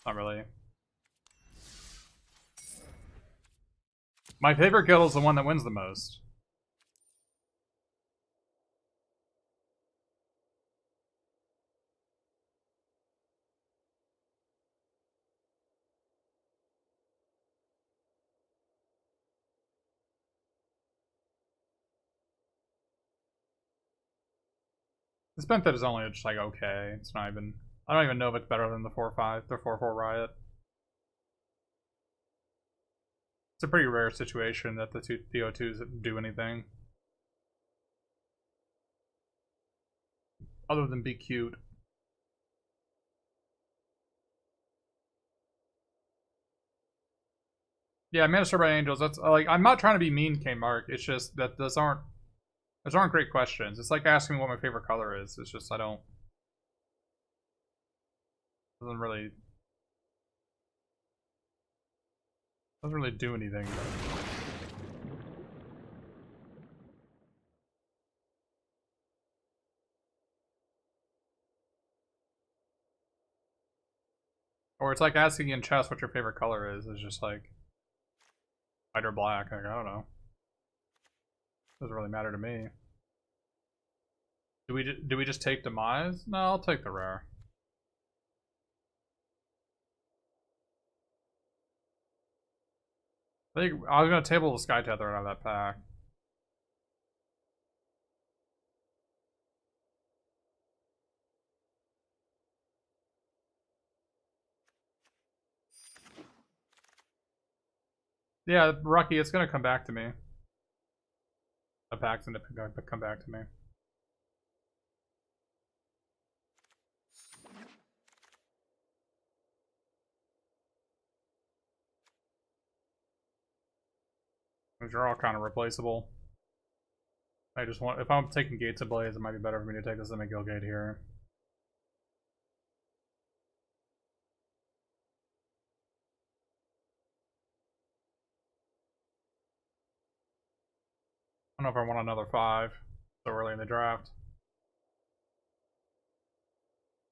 Not really. My favorite guild is the one that wins the most. This Benthet is only just like okay. It's not even. I don't even know if it's better than the 4-5, the 4-4 Riot. It's a pretty rare situation that the O2s do anything. Other than be cute. Yeah, Minister by Angels, that's like I'm not trying to be mean, K Mark. It's just that those aren't great questions. It's like asking me what my favorite color is. It's just I don't doesn't really do anything. Or it's like asking in chess what your favorite color is. It's just like white or black. Like, I don't know. Doesn't really matter to me. Do we just take Demise? No, I'll take the rare. I think I was gonna table the Sky Tether out of that pack. Yeah, Rocky, it's gonna come back to me. The pack's gonna come back to me. These are all kind of replaceable. I just want, if I'm taking Gates Ablaze, it might be better for me to take this Emigo Gate here. I don't know if I want another 5 so early in the draft.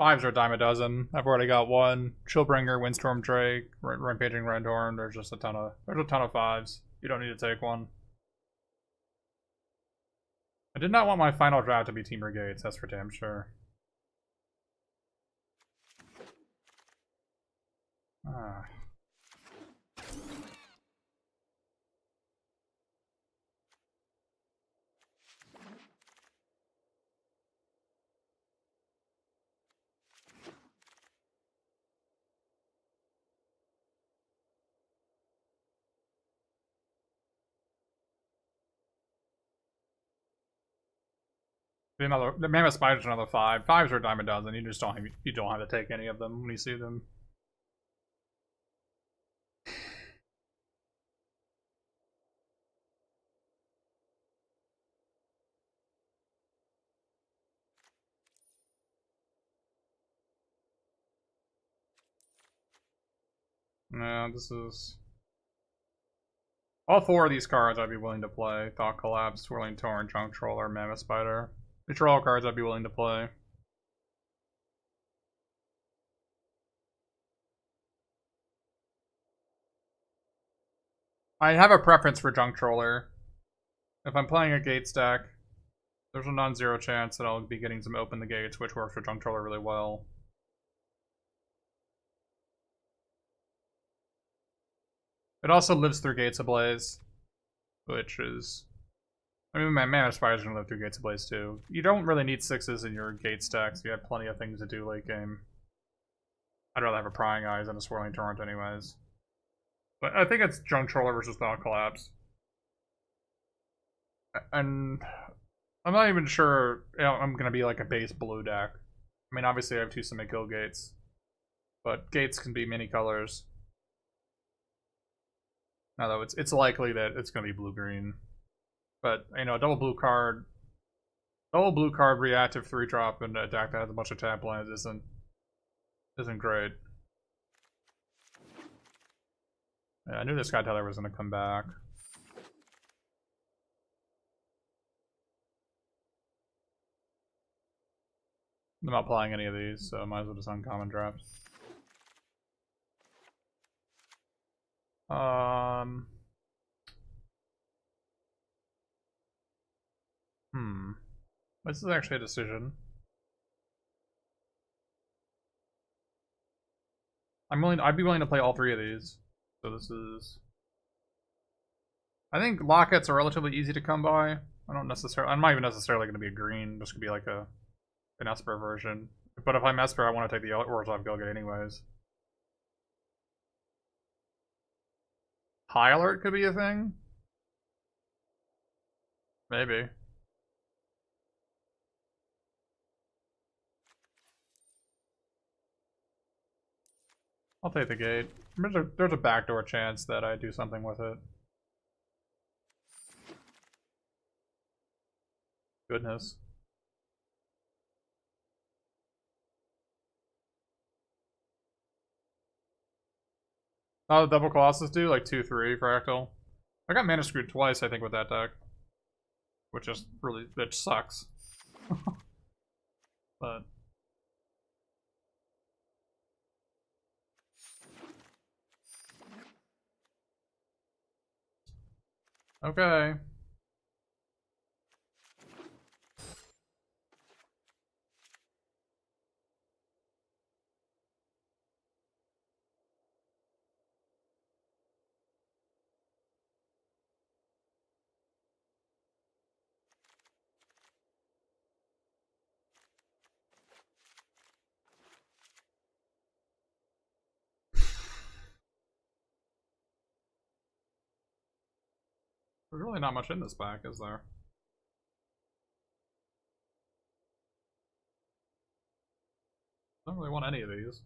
5s are a dime a dozen. I've already got one. Chillbringer, Windstorm Drake, Rampaging Rendorm. There's a ton of 5s. You don't need to take one. I did not want my final draft to be Temur Gates, that's for damn sure. Ah. Another, the Mammoth Spider's another 5. 5s are a dime a dozen. You just don't have to take any of them when you see them. No, this is... All 4 of these cards I'd be willing to play. Thought Collapse, Swirling Torrent, Junk Troller, Mammoth Spider. These are all cards I'd be willing to play. I have a preference for Junk Troller. If I'm playing a gate stack, there's a non-zero chance that I'll be getting some Open the Gates, which works for Junk Troller really well. It also lives through Gates Ablaze, which is... I mean, my Mammoth Spider's gonna live through Gates Ablaze too. You don't really need 6s in your gate stacks. You have plenty of things to do late game. I'd rather have a Prying Eyes than a Swirling Torrent anyways. But I think it's Junk Troller versus Thought Collapse. And I'm not even sure I'm going to be like a base blue deck. I mean, obviously I have 2 Simic Gates. But Gates can be many colors. Although it's likely that it's going to be blue-green. But, you know, double blue card reactive 3-drop in a deck that has a bunch of tap lands isn't great. Yeah, I knew this Sky Tether was going to come back. I'm not playing any of these, so I might as well just uncommon draft. Um. This is actually a decision. I'd be willing to play all three of these. So this is. I think lockets are relatively easy to come by. I'm not even necessarily going to be a green. This could be like an Esper version. But if I'm Esper, I want to take the Orzhov Gilgit anyways. High alert could be a thing. Maybe. I'll take the gate. There's a backdoor chance that I do something with it. Goodness. Oh, the double Colossus do? Like 2-3 fractal? I got mana screwed twice, I think, with that deck. Which sucks. But okay. There's really not much in this pack, is there? I don't really want any of these.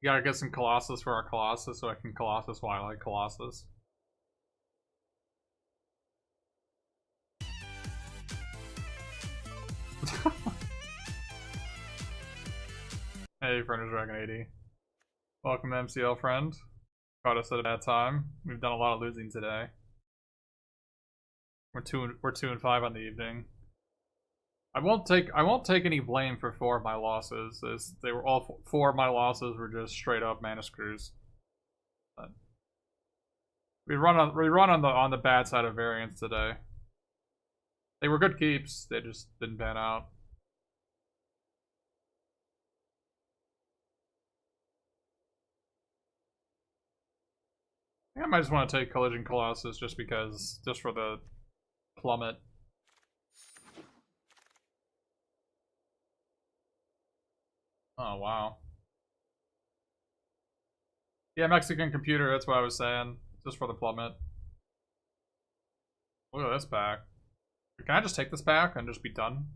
You gotta get some Colossus for our Colossus so I can Colossus while I like Colossus. Hey, Furnace Dragon 80. Welcome to MCL, friend. Caught us at a bad time. We've done a lot of losing today. We're 2-5 on the evening. I won't take any blame for 4 of my losses, as they were all 4 of my losses were just straight up mana screws. But we run on the bad side of variance today. They were good keeps, they just didn't pan out. I think I might just want to take Collision Colossus just for the plummet. Oh, wow. Yeah, Mexican computer, that's what I was saying. Just for the plummet. Look at this pack. Can I just take this back and just be done?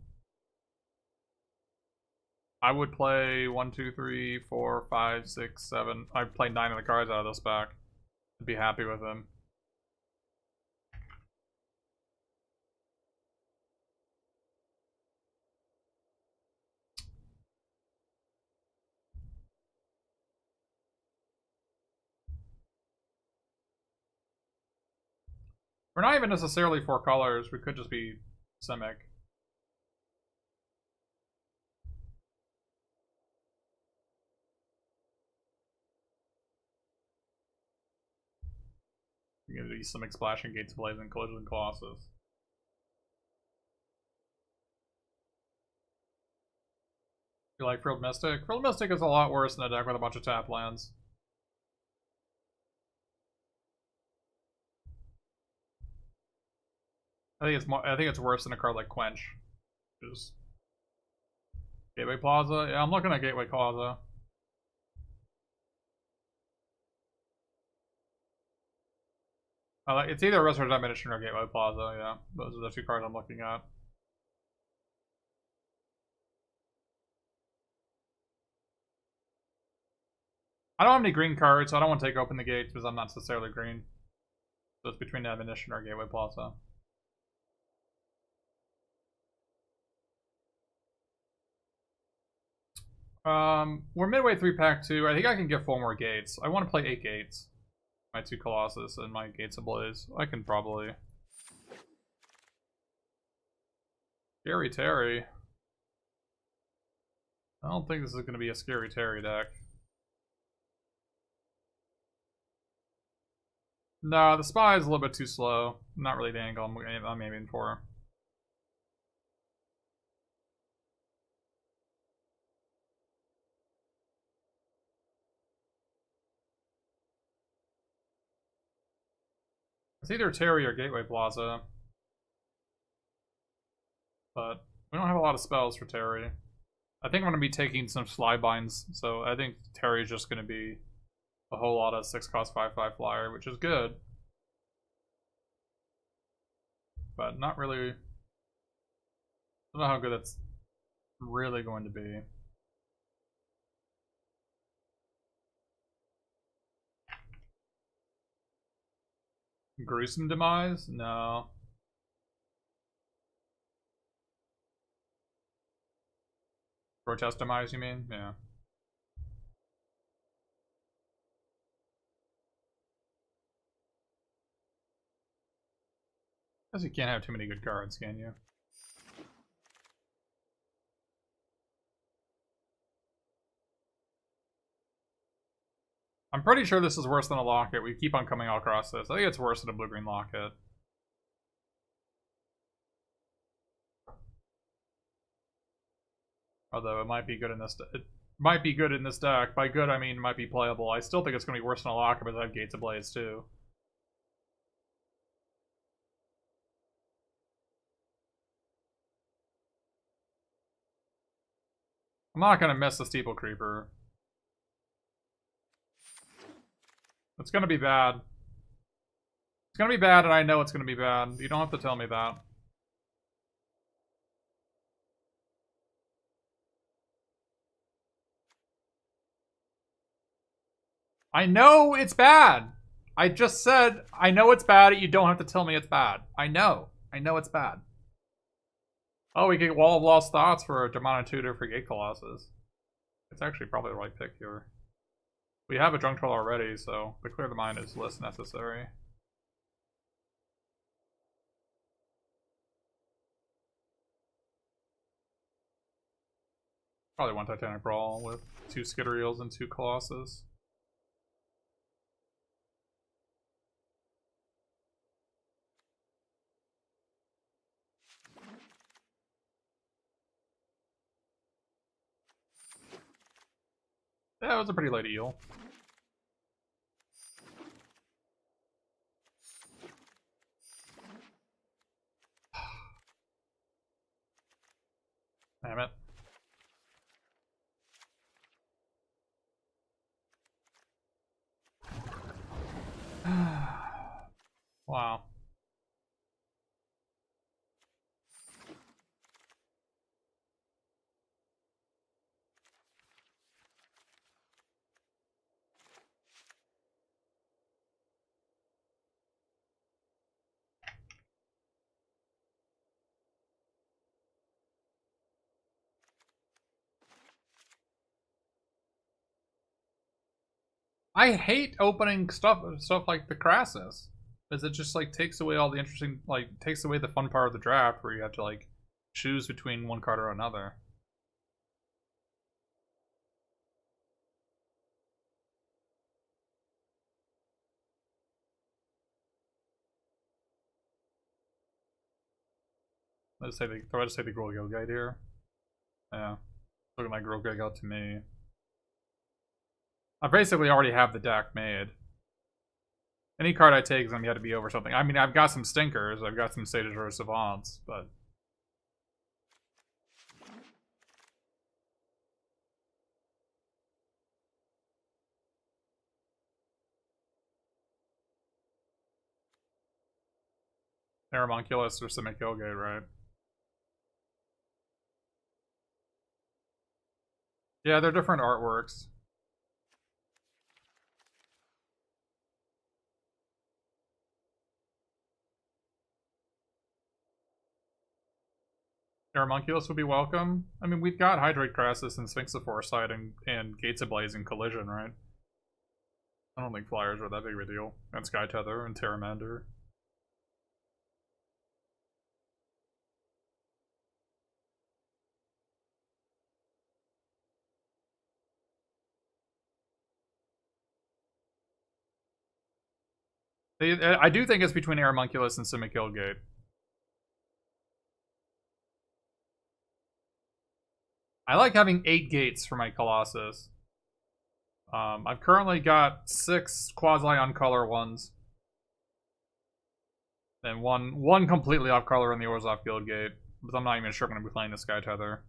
I would play 1, 2, 3, 4, 5, 6, 7. I'd play 9 of the cards out of this pack. I'd be happy with them. We're not even necessarily 4 colors. We could just be Simic. You're gonna do Simic Splashing, Gates Blaze, and Collision Colossus. You like Frilled Mystic? Frilled Mystic is a lot worse than a deck with a bunch of tap lands. I think it's worse than a card like Quench. Just Gateway Plaza? Yeah, I'm looking at Gateway Plaza. It's either Restorative Admonition or Gateway Plaza, yeah. Those are the 2 cards I'm looking at. I don't have any green cards, so I don't want to take Open the Gates because I'm not necessarily green. So it's between Admonition or Gateway Plaza. We're midway through pack 2. I think I can get 4 more gates. I want to play 8 gates. My 2 Colossus and my Gates Ablaze. I can probably. Scary Terry. I don't think this is going to be a scary Terry deck. No, the spy is a little bit too slow. Not really the angle I'm aiming for. It's either Terry or Gateway Plaza. But we don't have a lot of spells for Terry. I think I'm going to be taking some Slybinds, so I think Terry is just going to be a whole lot of 6-cost 5/5 flyer, which is good. But not really. I don't know how good that's really going to be. Gruesome Demise? No. Grotesque Demise, you mean? Yeah. Guess you can't have too many good cards, can you? I'm pretty sure this is worse than a Locket. We keep on coming across this. I think it's worse than a blue-green Locket. Although it might be good in this. It might be good in this deck. By good, I mean might be playable. I still think it's going to be worse than a Locket, but I have Gates Ablaze too. I'm not going to miss the Steeple Creeper. It's going to be bad. It's going to be bad, and I know it's going to be bad. You don't have to tell me that. I know it's bad. I just said, I know it's bad. You don't have to tell me it's bad. I know. I know it's bad. Oh, we get Wall of Lost Thoughts for a Demonic Tutor for Gate Colossus. It's actually probably the right pick here. We have a Drunk Troll already, so the Clear the Mind is less necessary. Probably one Titanic Brawl with 2 Skitterils and 2 Colossus. Yeah, it was a pretty late eel. Damn it. Wow. I hate opening stuff like the Crassus, because it just like takes away all the interesting, like takes away the fun part of the draft where you have to like choose between one card or another. Let's say the Girl Guide here. Yeah, looking like Girl Guide to me. I basically already have the deck made. Any card I take is gonna have to be over something. I mean, I've got some stinkers. I've got some Satyrs or Savants, but Aeromonculus or Simic Gate, right? Yeah, they're different artworks. Aeromonculus would be welcome. I mean, we've got Hydrate Crassus and Sphinx of Foresight and Gates Ablaze and Collision, right? I don't think flyers are that big of a deal. And Sky Tether and Terramander. I do think it's between Aeromunculus and Simic Guildgate. I like having 8 gates for my Colossus. I've currently got 6 quasi-on-color ones. And one completely off-color in the Orzhov Guildgate. But I'm not even sure I'm going to be playing the Sky Tether.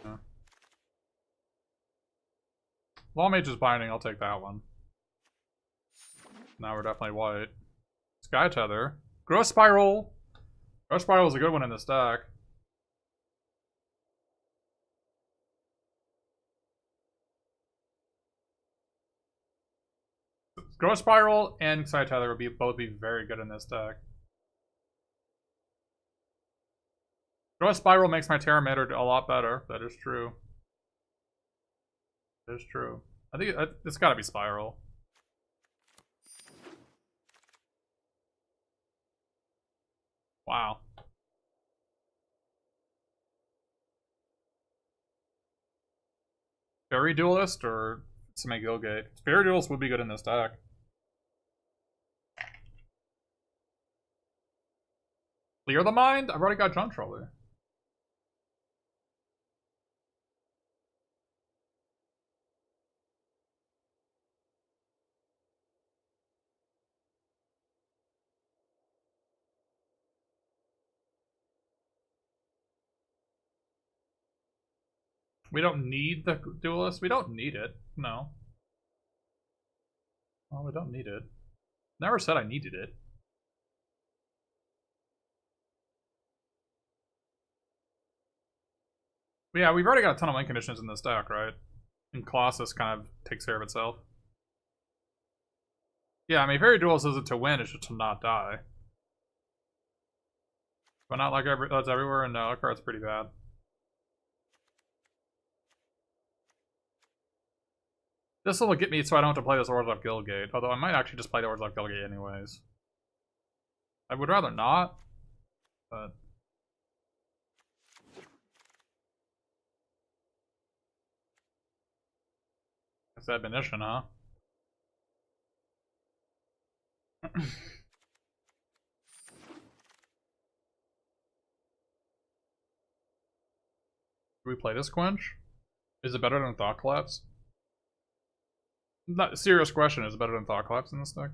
Yeah. Lawmage is binding, I'll take that one. Now we're definitely white. Sky Tether. Growth Spiral! Growth Spiral is a good one in this deck. Growth Spiral and Sky Tether would both be very good in this deck. Growth Spiral makes my Terra Mater a lot better. That is true. That is true. I think it's gotta be Spiral. Wow. Fairy Duelist or Simic Guildgate? Fairy Duelist would be good in this deck. Clear the Mind? I've already got Junk Troller. We don't need the Duelist? We don't need it. No. Well, we don't need it. Never said I needed it. But yeah, we've already got a ton of win conditions in this deck, right? And Colossus kind of takes care of itself. Yeah, I mean, Fairy Duelist isn't to win, it's just to not die. But not like that's everywhere, and no, that card's pretty bad. This will get me so I don't have to play this Orzhov Guildgate, although I might actually just play the Orzhov Guildgate anyways. I would rather not, but... It's Admonition, huh? Do we play this Quench? Is it better than Thought Collapse? Not serious question, is it better than Thought Collapse in this deck?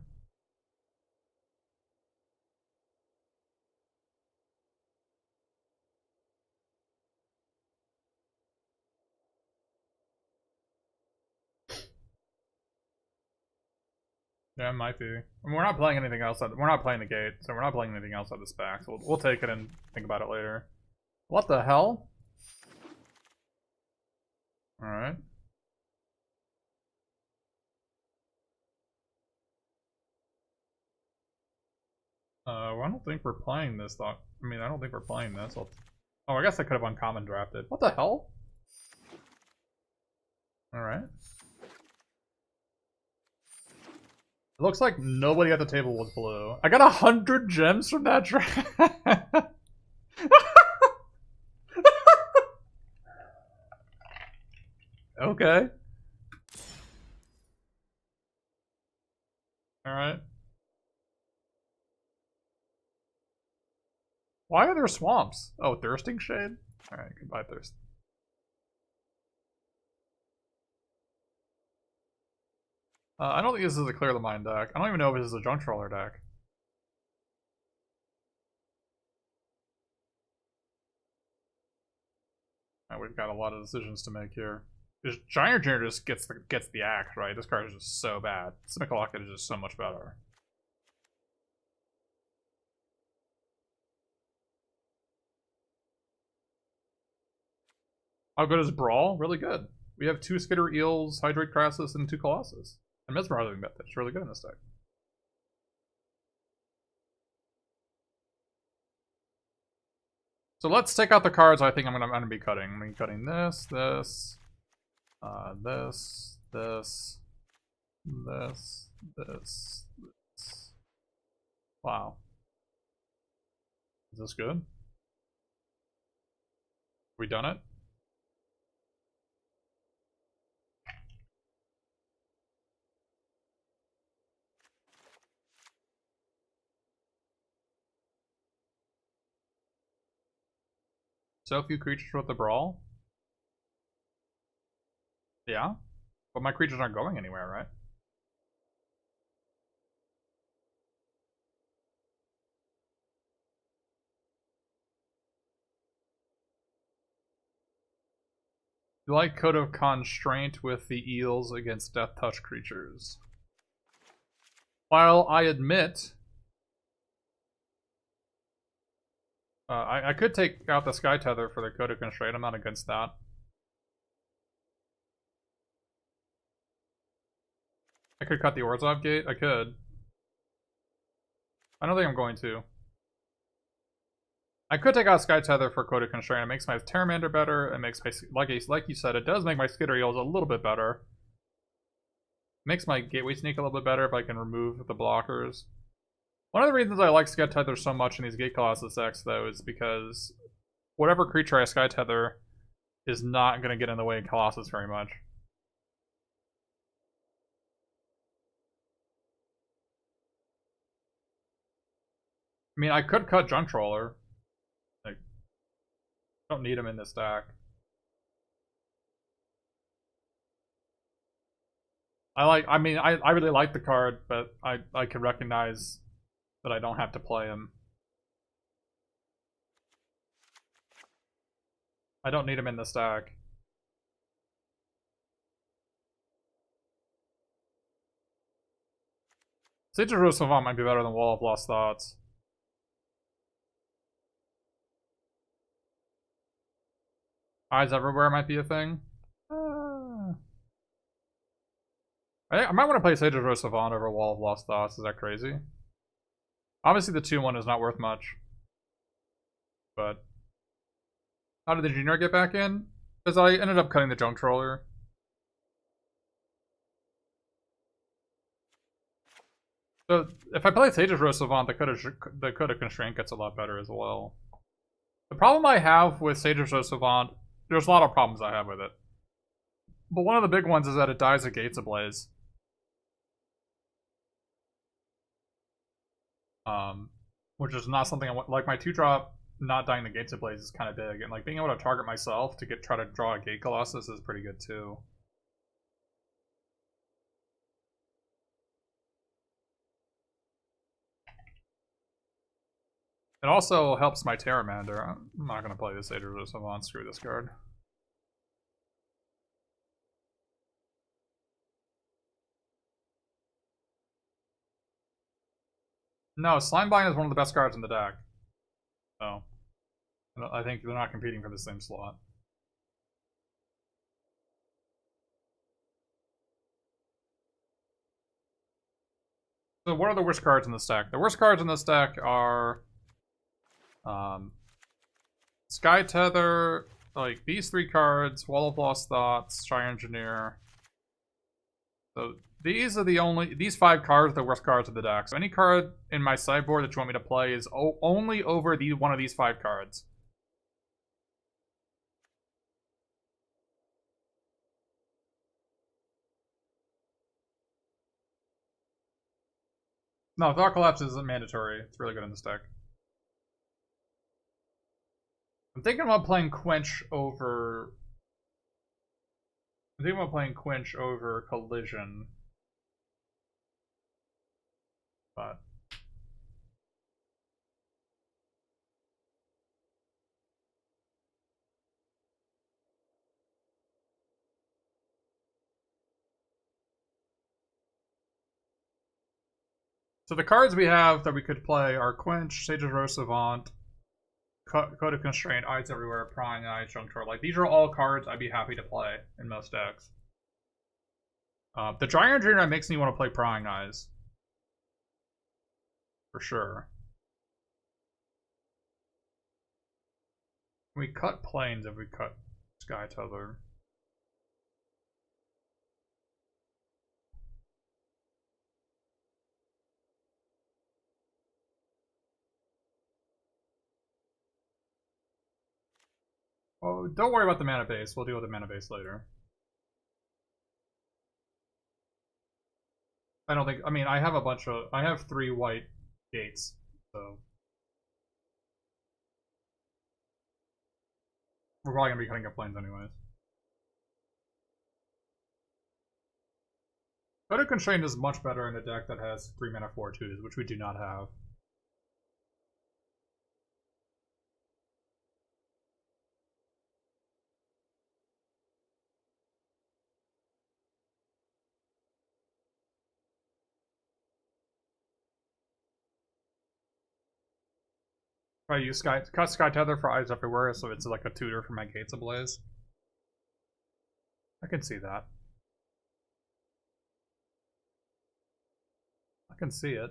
Yeah, it might be. I mean, we're not playing anything else. We're not playing the gate, so we're not playing anything else at this back. So we'll take it and think about it later. What the hell? Alright. Well, I don't think we're playing this, though. I mean, I don't think we're playing this. Oh, I guess I could have uncommon drafted. What the hell? Alright. It looks like nobody at the table was blue. I got 100 gems from that draft. Okay. Alright. Why are there swamps? Oh, Thirsting Shade? Alright, goodbye, Thirst. I don't think this is a Clear the Mind deck. I don't even know if this is a Junk Troller deck. Right, we've got a lot of decisions to make here. Because Giant Engineer just gets the axe, right? This card is just so bad. Simic Locket is just so much better. How good is Brawl? Really good. We have 2 Skitter Eels, Hydrate Crassus, and 2 Colossus. And Mesmerizing Method. It's really good in this deck. So let's take out the cards I think I'm gonna be cutting. I'm gonna be cutting this, this, this, this, this, this. Wow. Is this good? We done it? So few creatures with the brawl? Yeah? But my creatures aren't going anywhere, right? You like Code of Constraint with the eels against Death Touch creatures. While I admit... I could take out the Sky Tether for the Code of Constraint, I'm not against that. I could cut the Orzhov Gate, I could. I don't think I'm going to. I could take out Sky Tether for Code of Constraint. It makes my Pteramander better. It makes my, like you said, it does make my Skitter Eels a little bit better. Makes my Gateway Sneak a little bit better if I can remove the blockers. One of the reasons I like Sky Tether so much in these Gate Colossus decks, though, is because whatever creature I Sky Tether is not going to get in the way of Colossus very much. I mean, I could cut Junk Troller. Like, don't need him in this deck. I mean, I really like the card, but I can recognize that I don't have to play him. I don't need him in this deck. Sage of Rose Savant might be better than Wall of Lost Thoughts. Eyes Everywhere might be a thing. I might want to play Sage of Rose Savant over Wall of Lost Thoughts. Is that crazy? Obviously, the 2-1 is not worth much. But how did the Junior get back in? Because I ended up cutting the Junk Troller. So if I play Sage of Rose Savant, the Code of Constraint gets a lot better as well. The problem I have with Sage of Rose Savant, there's a lot of problems I have with it. But one of the big ones is that it dies at Gates Ablaze. Which is not something I want. Like, my 2-drop not dying the Gates Ablaze is kind of big. And like being able to target myself to try to draw a Gate Colossus is pretty good too. It also helps my Pteramander. I'm not going to play this Sage of Rose Savant. Screw this card. No, Slimebind is one of the best cards in the deck. So, I think they're not competing for the same slot. So what are the worst cards in this deck? The worst cards in this deck are Sky Tether, like these 3 cards, Wall of Lost Thoughts, Shy Engineer. So these are these 5 cards are the worst cards of the deck. So any card in my sideboard that you want me to play is only over one of these 5 cards. No, Thought Collapse isn't mandatory. It's really good in this deck. I'm thinking about playing Quench over... I'm thinking about playing Quench over Collision. But... So the cards we have that we could play are Quench, Sage of Rose Savant, Code of Constraint, Eyes Everywhere, Prying Eyes, Junk Troll. Like, these are all cards I'd be happy to play in most decks. The Giant Engineer makes me want to play Prying Eyes. For sure. We cut Plains if we cut Sky Tether. Oh, don't worry about the mana base. We'll deal with the mana base later. I don't think. I mean, I have a bunch of. I have 3 white gates, so we're probably gonna be cutting up planes anyways. Photo Constraint is much better in a deck that has 3 mana 4/2s, which we do not have. I use cut Sky Tether for Eyes Everywhere, so it's like a tutor for my Gates Ablaze. I can see that. I can see it.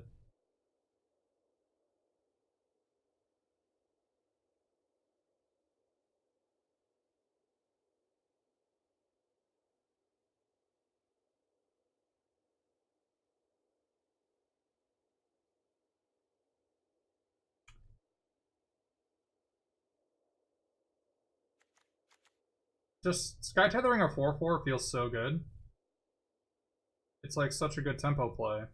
Just Sky Tethering a 4/4 feels so good. It's like such a good tempo play.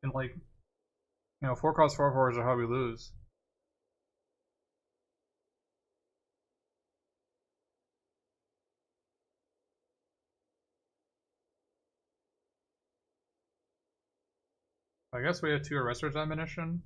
And like, 4 cost 4/4s are how we lose. I guess we have 2 Arrester's Admonition.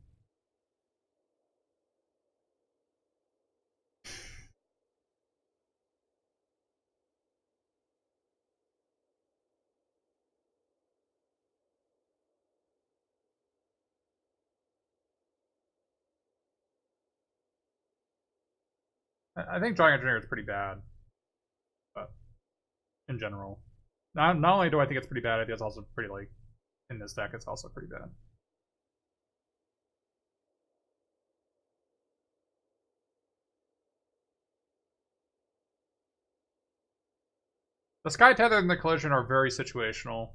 I think Drawing Engineer is pretty bad, but in general. Not only do I think it's pretty bad, I think it's also pretty, like, in this deck, it's also pretty bad. The Sky Tether and the Collision are very situational.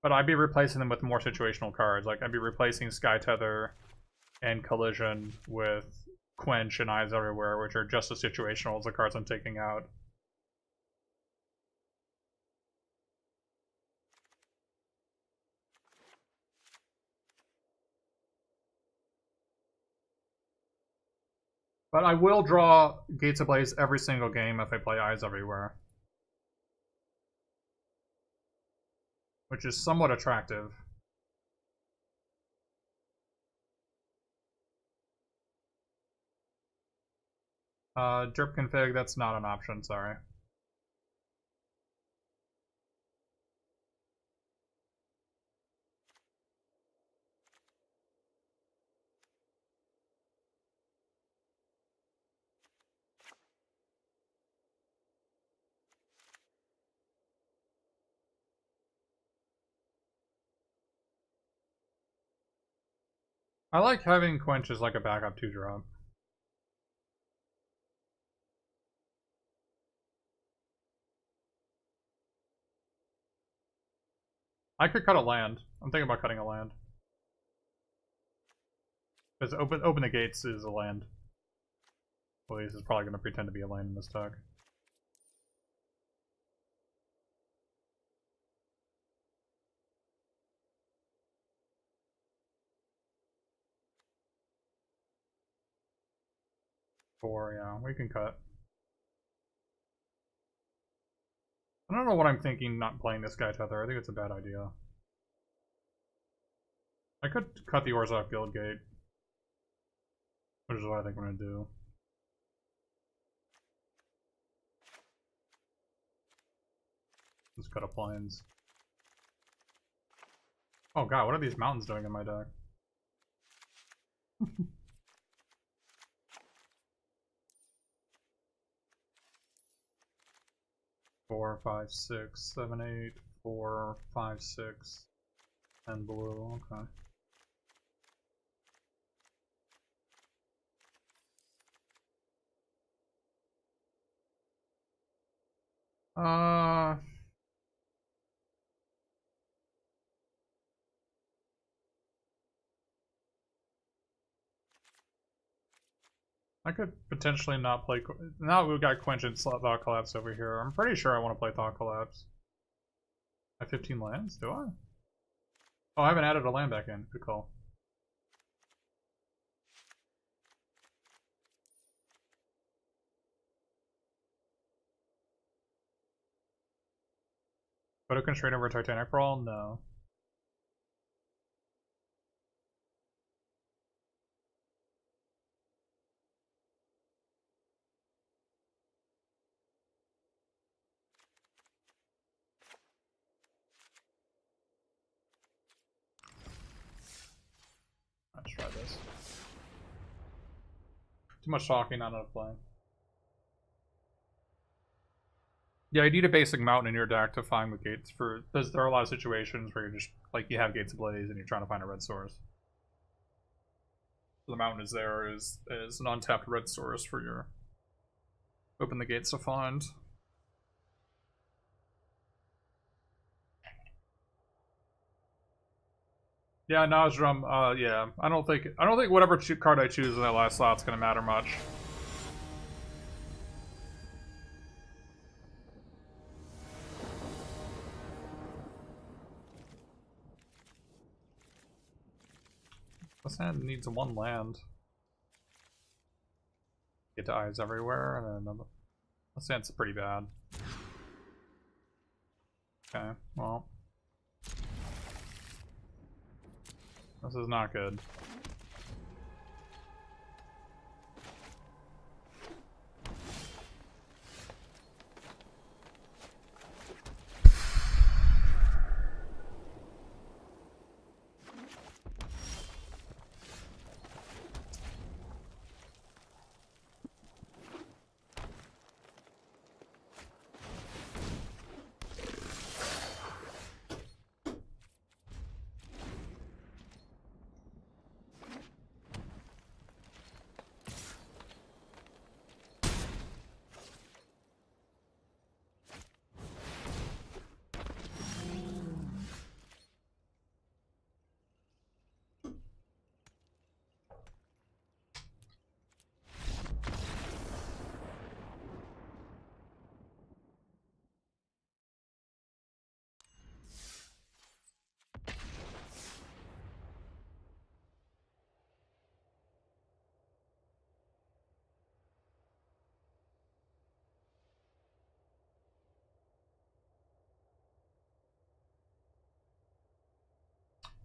But I'd be replacing them with more situational cards. Like, I'd be replacing Sky Tether and Collision with Quench and Eyes Everywhere, which are just as situational as the cards I'm taking out. But I will draw Gates Ablaze every single game if I play Eyes Everywhere. Which is somewhat attractive. Drip config, that's not an option, sorry. I like having Quench as like a backup 2-drop. I could cut a land. I'm thinking about cutting a land. Because open the Gates is a land. Blaze is probably going to pretend to be a land in this deck. Yeah, we can cut. I don't know what I'm thinking not playing this Sky Tether. I think it's a bad idea. I could cut the Orzhov Guildgate, which is what I think I'm going to do. Just cut a Plains. Oh god, what are these mountains doing in my deck? 4, 5, 6, 7, 8, 4, 5, 6, and blue, okay. Uh... I could potentially not play. Now we've got Quench and Thought Collapse over here. I'm pretty sure I want to play Thought Collapse. I have 15 lands? Do I? Oh, I haven't added a land back in. Good call. Photo Constraint over Titanic Brawl? No. Let's try this. Too much talking, not enough playing. Yeah, you need a basic mountain in your deck to find with gates for, because there are a lot of situations where you're just, like, you have Gates Ablaze and you're trying to find a red source. So the mountain is there is an untapped red source for your open the gates to find. Yeah, Najram, yeah. I don't think whatever card I choose in that last slot's gonna matter much. This hand needs one land. Get to Eyes Everywhere, and then this hand's pretty bad. Okay, well. This is not good.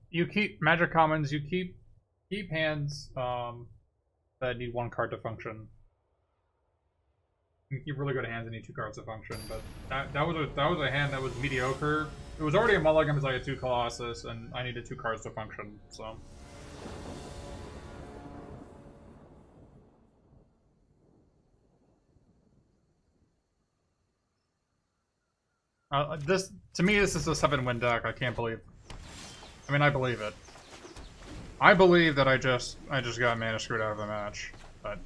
You keep Magic Commons, you keep hands that need one card to function. You keep really good hands that need two cards to function, but that was a hand that was mediocre. It was already a mulligan because I had 2 Colossus and I needed 2 cards to function, so. To me, this is a 7-win deck. I can't believe. I mean, I believe it. I believe that I just got mana screwed out of the match, but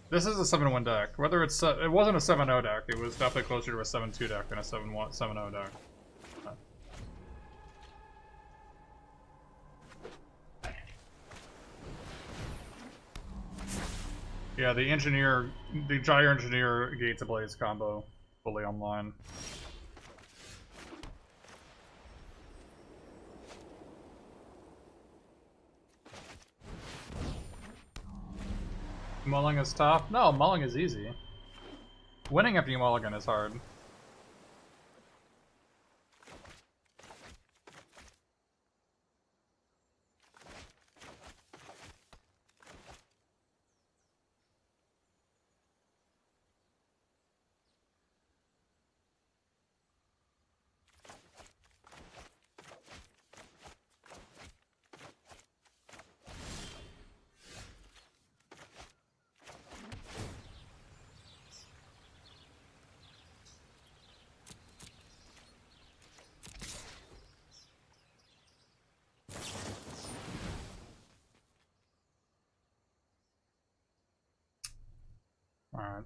this is a 7-1 deck. Whether it's it wasn't a 7-0 deck, it was definitely closer to a 7-2 deck than a 7-0 deck. Yeah, the Gyre Engineer Gates Ablaze combo fully online. Mulling is tough? No, mulling is easy. Winning after you mulligan is hard. Alright.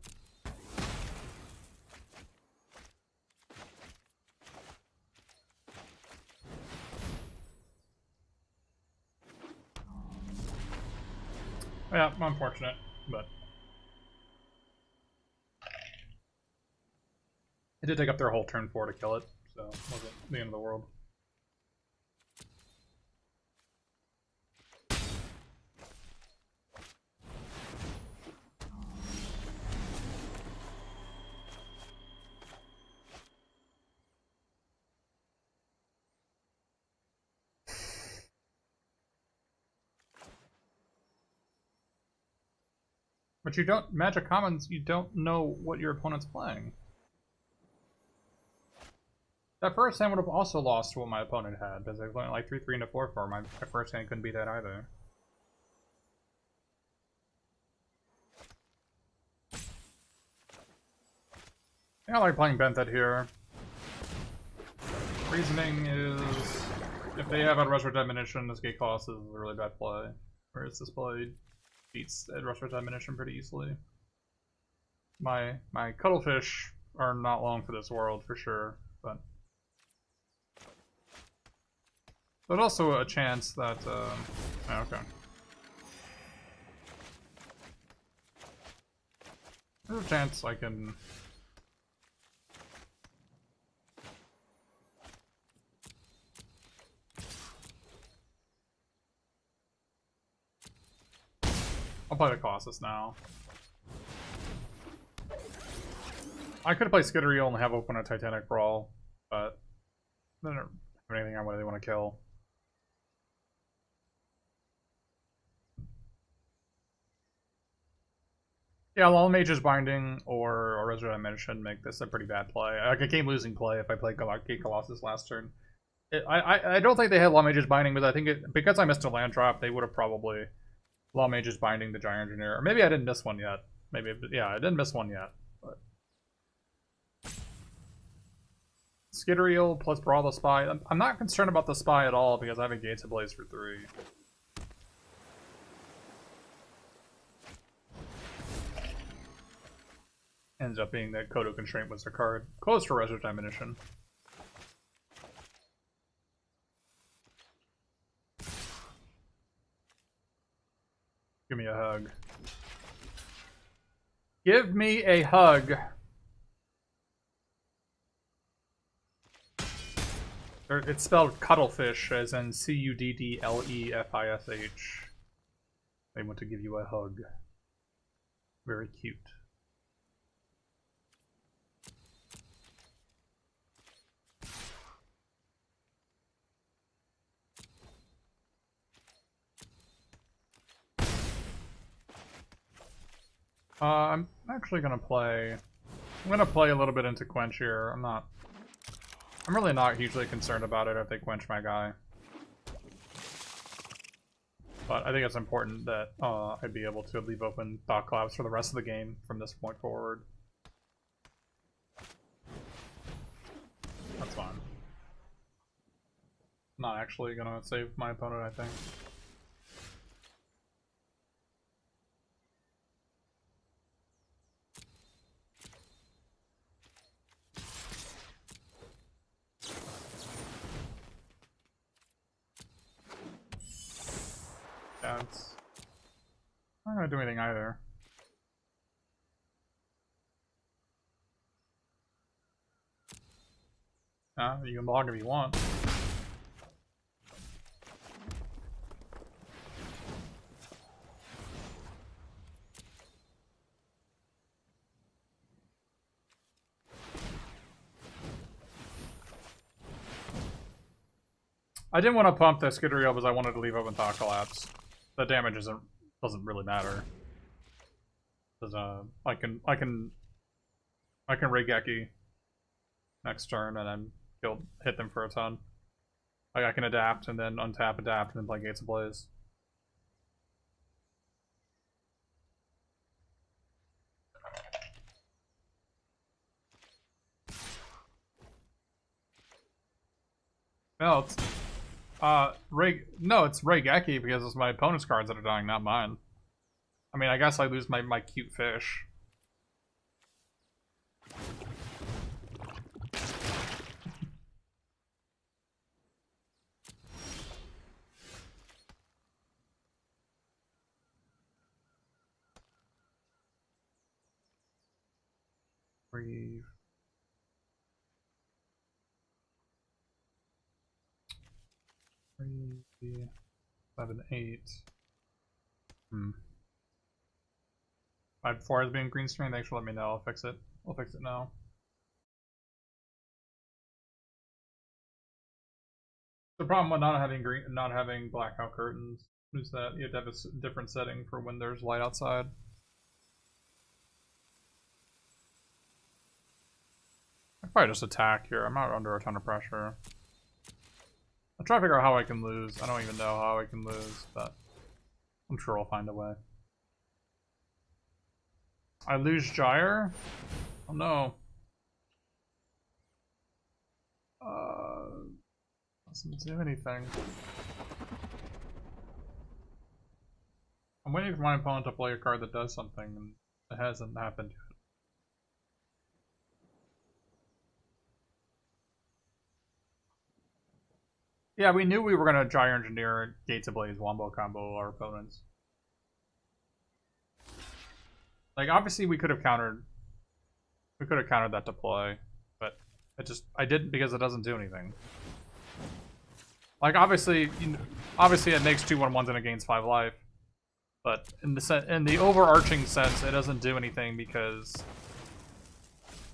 Yeah, unfortunate, but It did take up their whole turn 4 to kill it, so it wasn't the end of the world. But you don't, Magic Commons, you don't know what your opponent's playing. That first hand would have also lost to what my opponent had, because I went like 3-3 into 4-4. My first hand couldn't beat that either. I like playing Benthet here. Reasoning is, if they have Resto Admonition, this Gate Colossus is a really bad play. Whereas this play beats Resto Admonition pretty easily. My Cuttlefish are not long for this world for sure, but also a chance that okay. There's a chance I can I'll play the Colossus now. I could play Skitteriel and have open a Titanic Brawl, but I don't have anything I really want to kill. Yeah, Lull Mage's Binding or Resurrect Admonition make this a pretty bad play. Like a game-losing play if I play Gate Colossus last turn. I don't think they had Lull Mage's Binding, but I think because I missed a land drop, they would have probably Lull Mage's Binding the Giant Engineer. Or maybe I didn't miss one yet. Maybe, yeah, I didn't miss one yet. But Skitteriel plus Brawl the Spy. I'm not concerned about the Spy at all because I have a Gates Ablaze for 3. Ends up being that Kodo Constraint was a card. Close for Resurrect Admonition. Give me a hug. Give me a hug. It's spelled Cuttlefish, as in Cuddlefish. They want to give you a hug. Very cute. I'm actually gonna play. I'm gonna play a little bit into Quench here. I'm really not hugely concerned about it if they quench my guy. But I think it's important that I'd be able to leave open Thought Collapse for the rest of the game from this point forward. That's fine. I'm not actually gonna save my opponent, I think. Yeah, it's not gonna do anything either. You can log if you want. I didn't want to pump the Skitteriel because I wanted to leave open Thought Collapse. The damage doesn't really matter. Because I can Raigeki next turn and then hit them for a ton. Like I can adapt and then untap, adapt, and then play Gates Ablaze. No, it's it's Raigeki because it's my opponent's cards that are dying, not mine. I mean, I guess I lose my cute fish. Breathe. 3, 7, 8. 5 before has been green screen. Thanks for letting me know. I'll fix it. I'll fix it now. The problem with not having blackout curtains is that you have to have a different setting for when there's light outside. I probably just attack here. I'm not under a ton of pressure. I'm trying to figure out how I can lose. I don't even know how I can lose, but I'm sure I'll find a way. I lose Gyre? Oh no. Doesn't do anything. I'm waiting for my opponent to play a card that does something, and it hasn't happened yet. Yeah, we knew we were gonna Gyre Engineer Gates Ablaze Wombo combo our opponents. Like, obviously we could have countered that to play, but I didn't because it doesn't do anything. Like, obviously it makes 2/1/1s and it gains 5 life, but in the overarching sense, it doesn't do anything because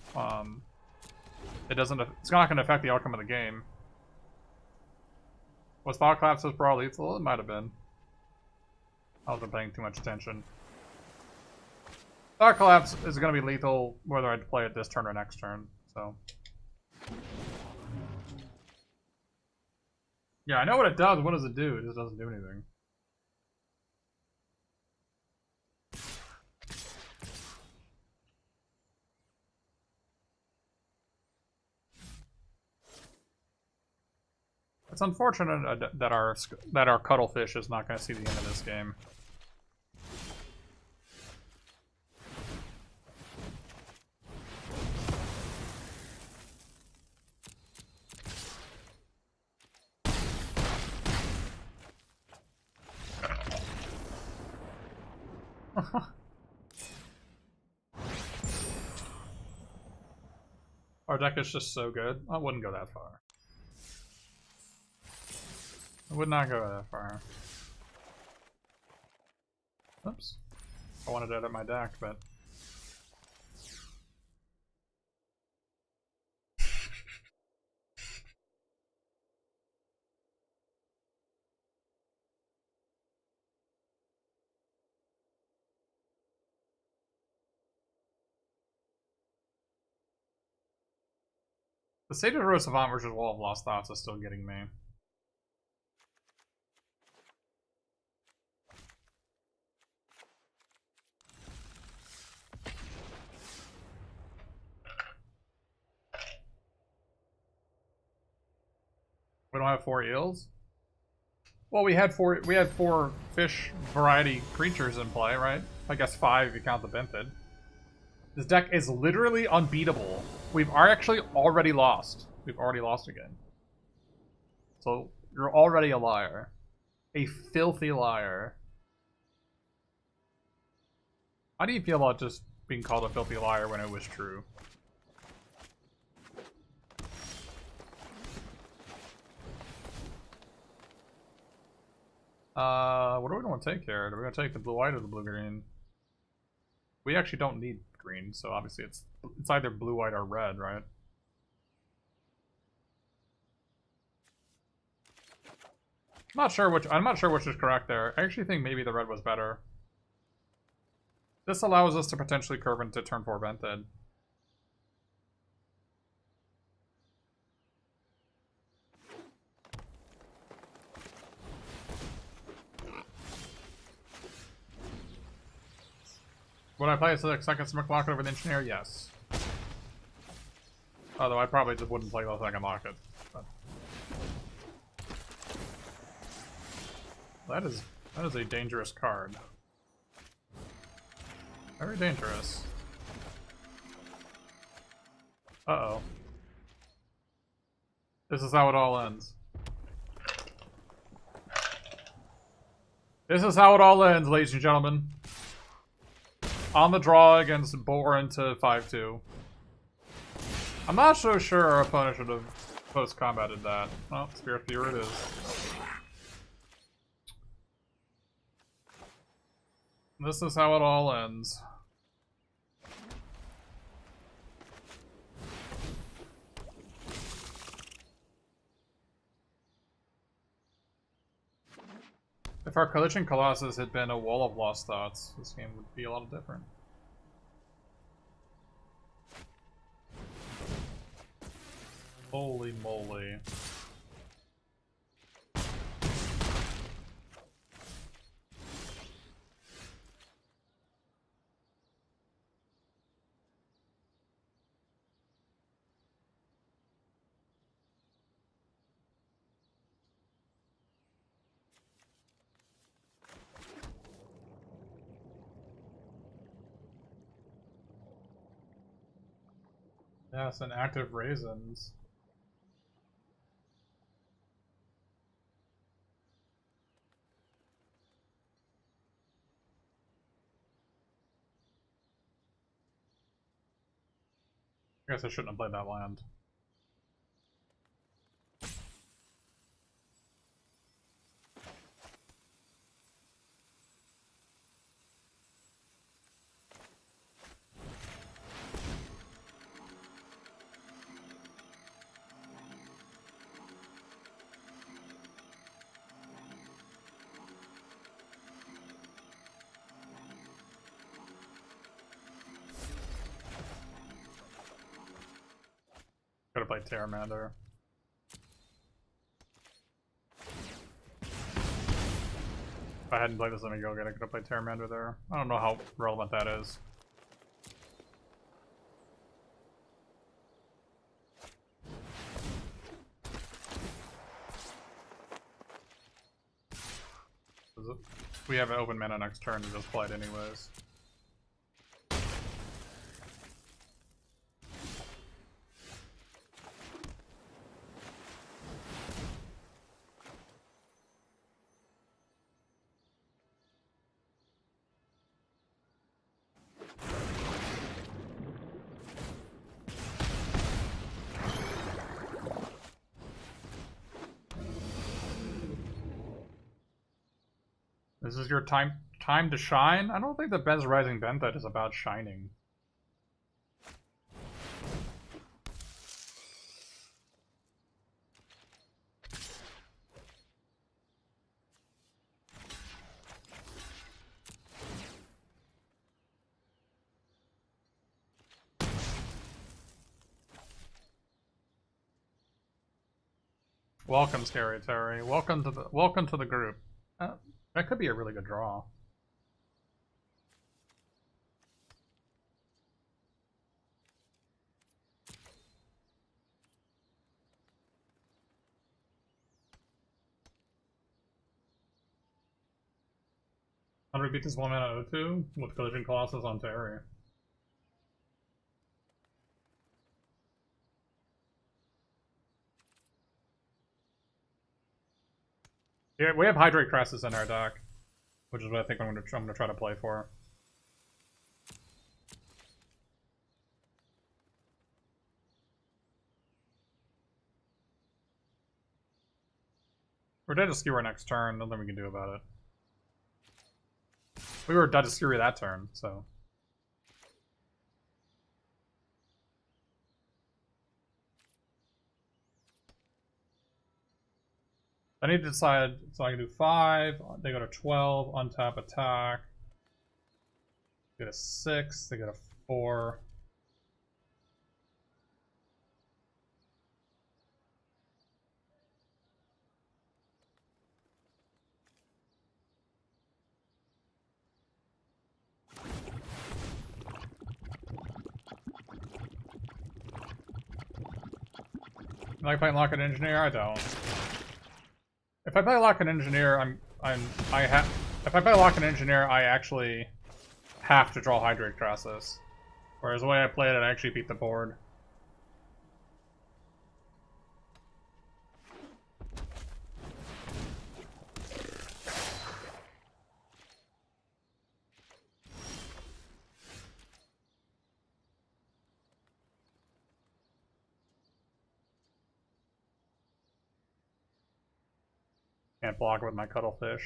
it's not going to affect the outcome of the game. Was Thought Collapse as Brawl lethal? It might have been. I wasn't paying too much attention. Thought Collapse is going to be lethal whether I play it this turn or next turn, so. Yeah, I know what it does. What does it do? It just doesn't do anything. It's unfortunate that our Cuttlefish is not going to see the end of this game. Our deck is just so good. I wouldn't go that far. I would not go that far. Oops. I wanted to edit my deck, but... The Sage of Rose Savant versus Wall of Lost Thoughts is still getting me. We don't have 4 eels? Well, we had four fish variety creatures in play, right? I guess 5 if you count the Benthed. This deck is literally unbeatable. We've actually already lost. We've already lost again. So, you're already a liar. A filthy liar. How do you feel about just being called a filthy liar when it was true? What are we going to take here? Are we going to take the blue-white or the blue-green? We actually don't need green, so obviously it's either blue-white or red, right? I'm not sure which is correct there. I actually think maybe the red was better. This allows us to potentially curve into turn 4 Benthed. Would I play a second Smoke Locket over the Engineer? Yes. Although I probably just wouldn't play the second Locket. But... That is a dangerous card. Very dangerous. Uh-oh. This is how it all ends. This is how it all ends, ladies and gentlemen. On the draw against Borin to 5-2. I'm not so sure our opponent should have post-combated that. Well, Spirit Fear it is. This is how it all ends. If our Collision Colossus had been a Wall of Lost Thoughts, this game would be a lot different. Holy moly. Yes, and active raisins. I guess I shouldn't have played that land. Could have played Terramander. If I hadn't played this in a Yoga, I could have played Terramander there. I don't know how relevant that is. We have an open mana next turn to just play it anyways. This is your time to shine? I don't think the best Rising Benthet is about shining. Welcome, Scary Terry. Welcome to the group. That could be a really good draw. Hundred beat this 1-mana O2 with Collision Colossus on Terry. Yeah, we have Hydrate Crassus in our deck, which is what I think I'm gonna try to play for. We're dead to Skewer next turn, nothing we can do about it. We were dead to Skewer that turn, so. I need to decide, so I can do 5, they go to 12, untap attack. They go to 6, they go to 4. You like playing Lock-in Engineer? I don't. If I play Lock-in Engineer, if I play Lock-in Engineer, I actually have to draw Hydrate Crassus. Whereas the way I played it, I actually beat the board. Can't block with my Cuttlefish.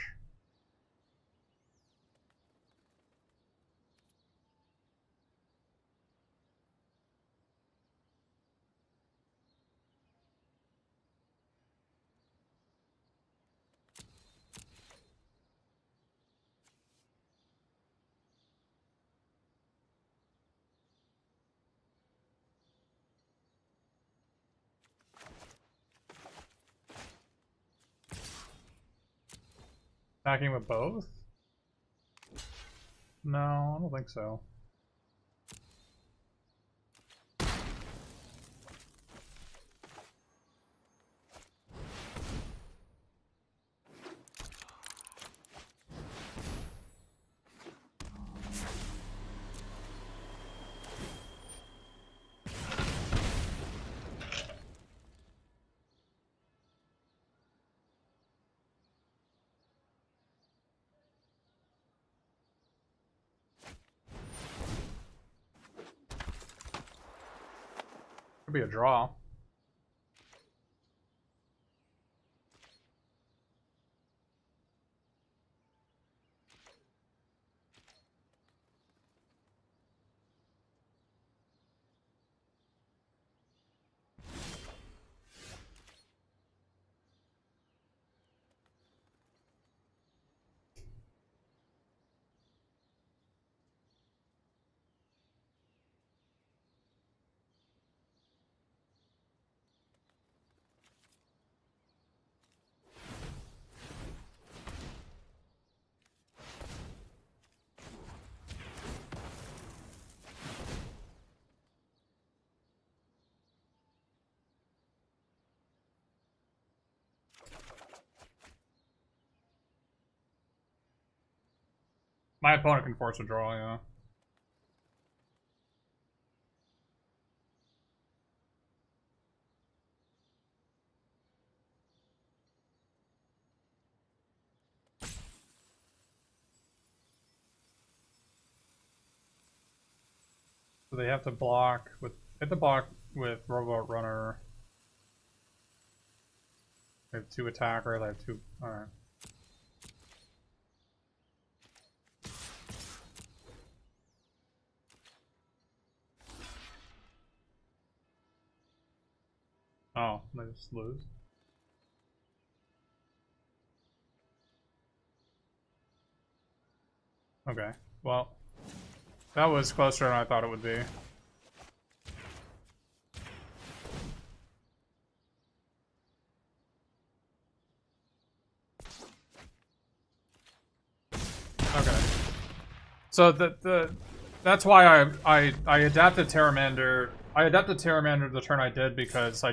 Attacking with both? No, I don't think so. Could be a draw. My opponent can force a draw, yeah. So they have to block with Robot Runner. They have 2 attacker, they have 2. Alright. Oh, they just lose. Okay, well, that was closer than I thought it would be. Okay. So that's why I adapted Terramander. I adapted Terramander the turn I did because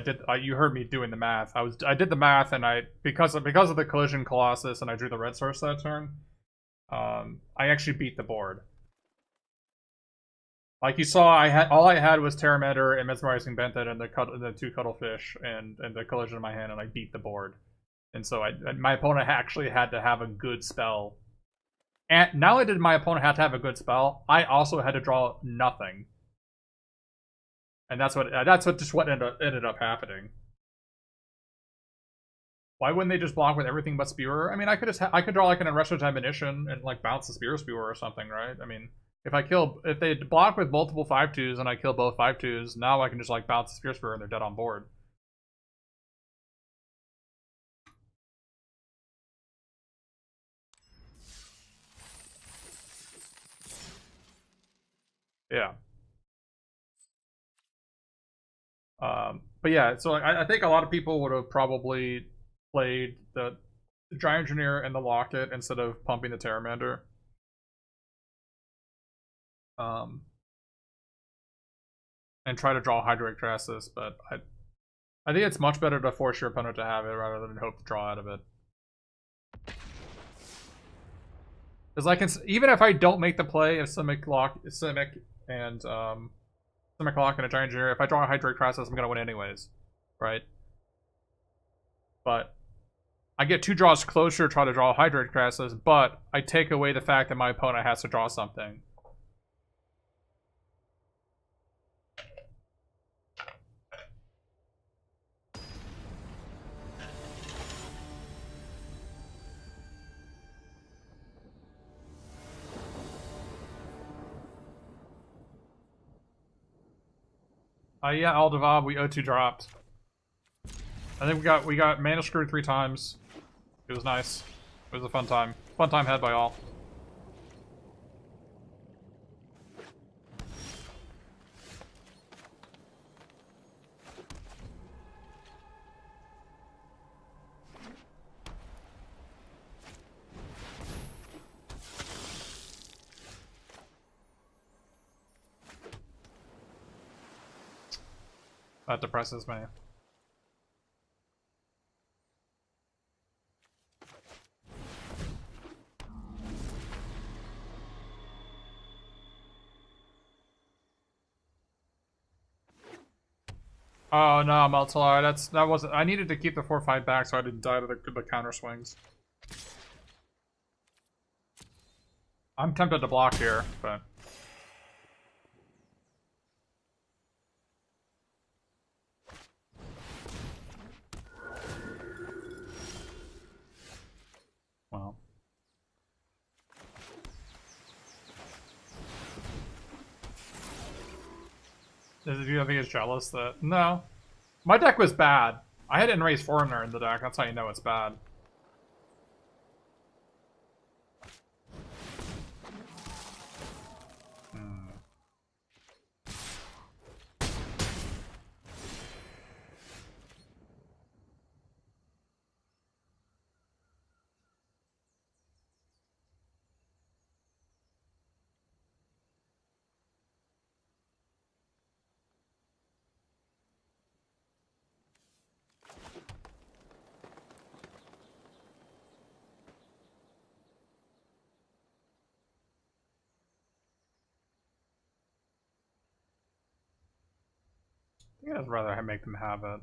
you heard me doing the math. I did the math and because of the Collision Colossus and I drew the red source that turn. I actually beat the board. Like you saw, all I had was Terramander and Mesmerizing Benthet and the 2 Cuttlefish and the Collision in my hand, and I beat the board. And so my opponent actually had to have a good spell. And not only did my opponent have to have a good spell, I also had to draw nothing. And that's what ended up happening. Why wouldn't they just block with everything but Spewer? I mean, I could draw like an Arrested Admonition and like bounce the Spewer or something, right? I mean, if they block with multiple 5/2s and I kill both 5/2s, now I can just like bounce the Spewer and they're dead on board. Yeah. But yeah, so I think a lot of people would have probably played the Giant Engineer and the Locket instead of pumping the Terramander. And try to draw Hydrate Crassus, but I think it's much better to force your opponent to have it rather than hope to draw out of it. Because like even if I don't make the play of Simic Lock and Simic Lock and a Giant Engineer, if I draw a Hydrate Crassus, I'm gonna win anyways, right? But I get 2 draws closer to try to draw a Hydrate Crassus, but I take away the fact that my opponent has to draw something. Yeah, Aldevab, we O2 dropped. I think we got Mana Screwed 3 times. It was nice. It was a fun time. Fun time had by all. That depresses me. Oh no, Meltalar, that wasn't. I needed to keep the 4-5 back so I didn't die to the counter swings. I'm tempted to block here, but well. Do you think he's jealous that? No. My deck was bad. I had Enraged Foreigner in the deck, that's how you know it's bad. I think I'd rather make them have it.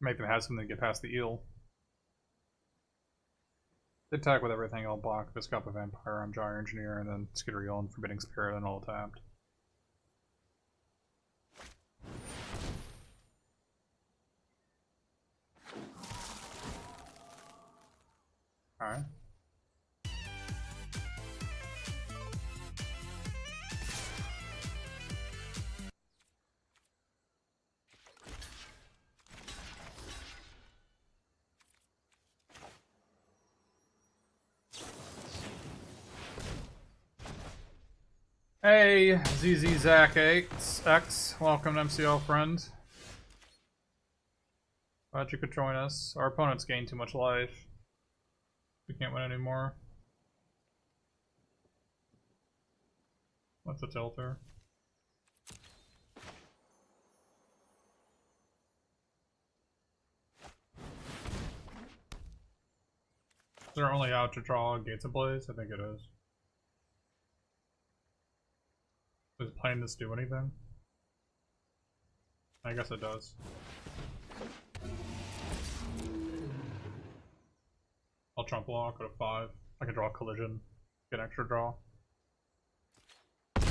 Make them have something to get past the eel. They attack with everything, I'll block this Cup of Vampire on Gyre Engineer, and then Skitter Eel and Forbidding Spirit, and all tapped. Alright. Hey, ZZ Zach X, welcome to MCL friend. Glad you could join us. Our opponents gained too much life. We can't win anymore. What's a tilter? Is there only out to draw Gates of Blaze? I think it is. Does playing this do anything? I guess it does. I'll trump block, go to 5. I can draw a collision, get an extra draw. Did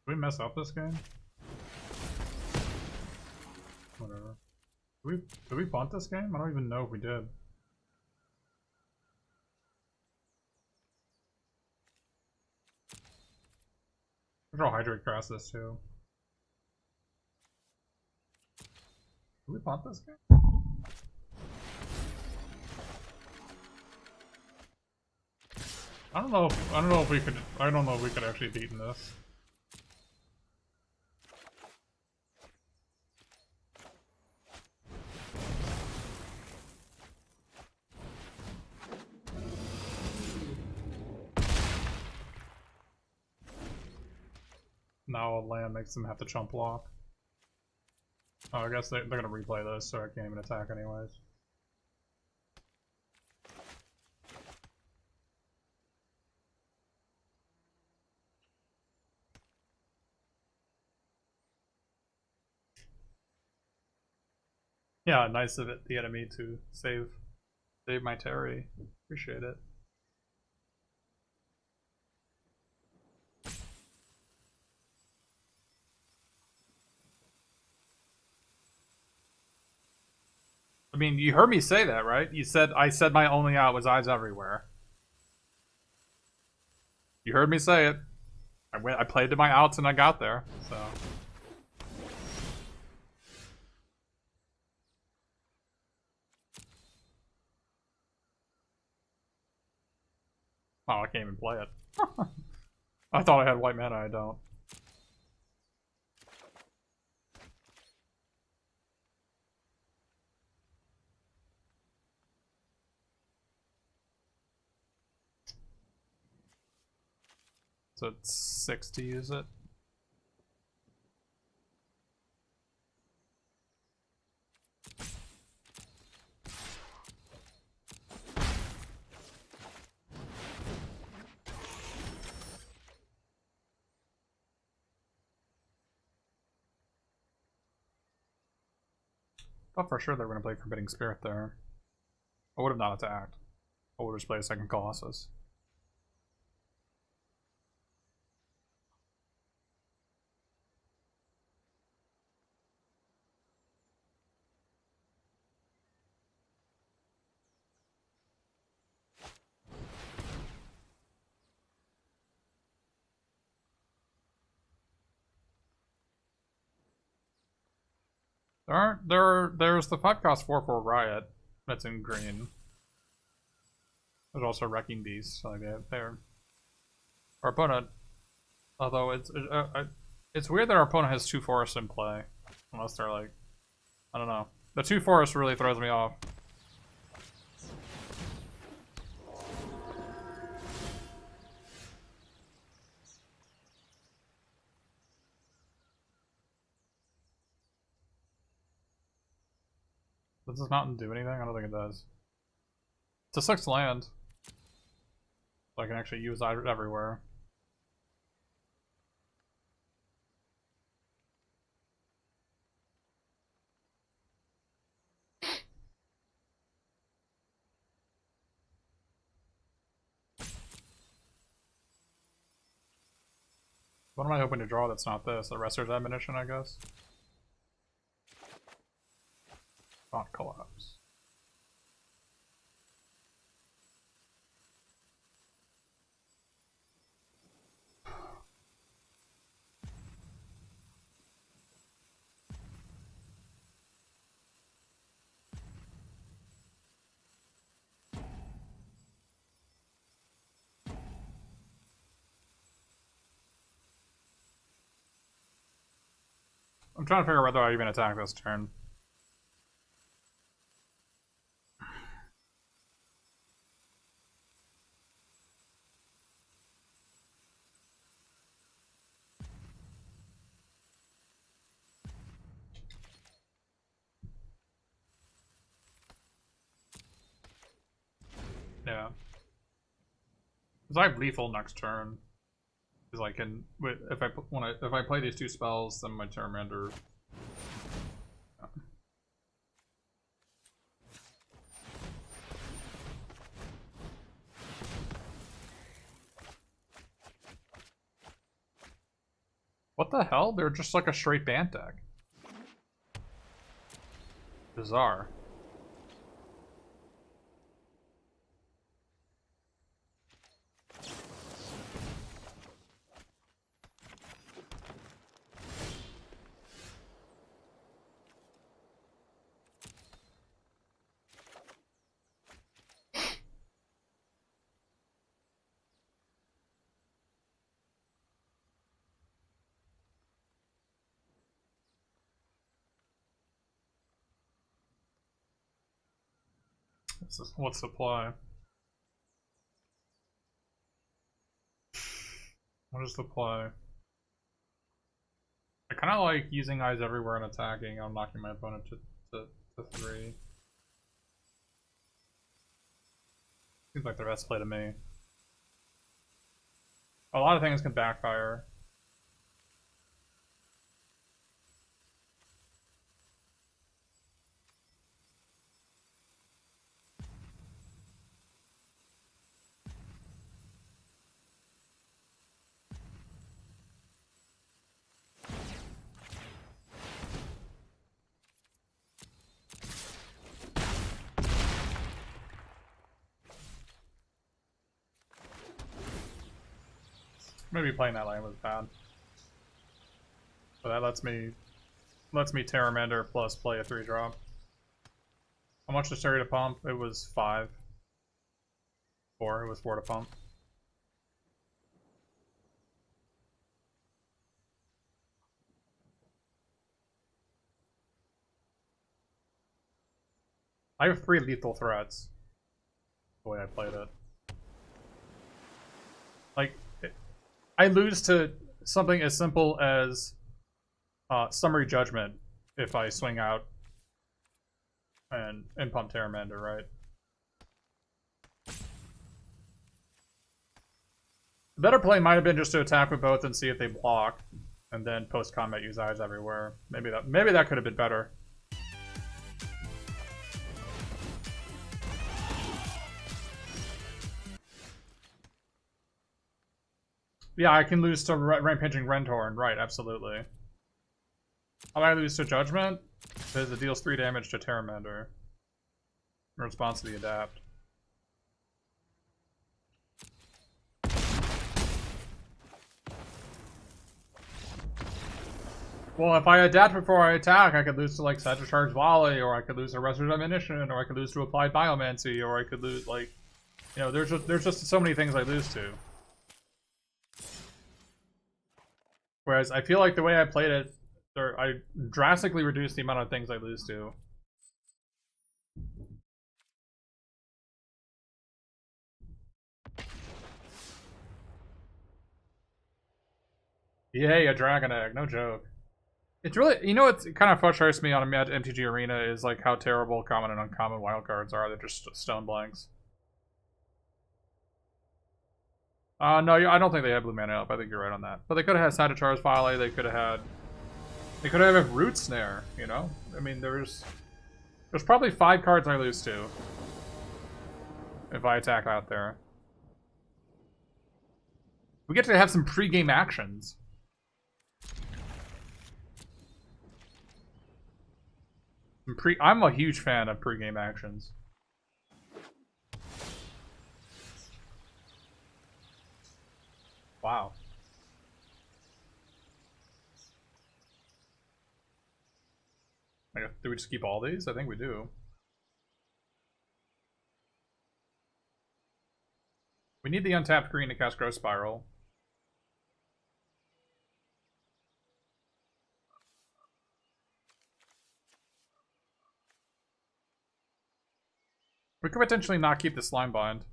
we mess up this game? Whatever. Did we bunt this game? I don't even know if we did. I draw Hydrate Crassus too. Did we bunt this game? I don't know if we could actually beat in this. Now a land makes them have to chump block. Oh, I guess they're gonna replay this, so I can't even attack anyways. Yeah, nice of it, the enemy to save my Terry. Appreciate it. I mean, you heard me say that, right? I said my only out was Eyes Everywhere. You heard me say it. I played to my outs and I got there, so. Oh, I can't even play it. I thought I had white mana, I don't. So it's 6 to use it. Thought for sure they were going to play Forbidding Spirit there. I would have not attacked. I would have just played a second Colossus. There's the 5-cost 4/4 Riot that's in green. There's also Wrecking Beast, so they're our opponent. Although it's weird that our opponent has 2 forests in play, unless they're like, I don't know. The 2 forests really throws me off. Does this mountain do anything? I don't think it does. It's a 6th land. So I can actually use it everywhere. What am I hoping to draw that's not this? A Wrestler's Admonition, I guess? Thought Collapse. I'm trying to figure out whether I even attack this turn. Yeah. Because I have lethal next turn. Because I can, if I play these 2 spells, then my Terminator. Yeah. What the hell? They're just like a straight Bant deck. Bizarre. What's the play? What is the play? I kind of like using Eyes Everywhere and attacking. I'm knocking my opponent to 3. Seems like the best play to me. A lot of things can backfire. Maybe playing that lane was bad. But that lets me Terramander plus play a 3-drop. How much does Terry to pump? It was 5. 4. It was 4 to pump. I have 3 lethal threats. The way I played it. Like, I lose to something as simple as Summary Judgment if I swing out and pump Terramander, right? The better play might have been just to attack with both and see if they block, and then post-combat use Eyes Everywhere. Maybe that could have been better. Yeah, I can lose to Rampaging Rentorn, right, absolutely. How do I lose to Judgment? Because it deals 3 damage to Terramander in response to the Adapt. Well, if I adapt before I attack, I could lose to, like, Sagittarius Volley, or I could lose to Resolute Admonition, or I could lose to Applied Biomancy, or I could lose, like... You know, there's just so many things I lose to. Whereas I feel like the way I played it, I drastically reduced the amount of things I lose to. Yay, a Dragon Egg, no joke. It's really, you know, it kind of frustrates me on MTG Arena is like how terrible common and uncommon wildcards are. They're just stone blanks. No, I don't think they had Blue Mana up. I think you're right on that. But they could have had Sagittarius Volley. They could have had Root Snare. You know, I mean, there's probably 5 cards I lose to if I attack out there. We get to have some pre-game actions. I'm a huge fan of pre-game actions. Wow. Do we just keep all these? I think we do. We need the untapped green to cast Growth Spiral. We could potentially not keep the Slime Bind.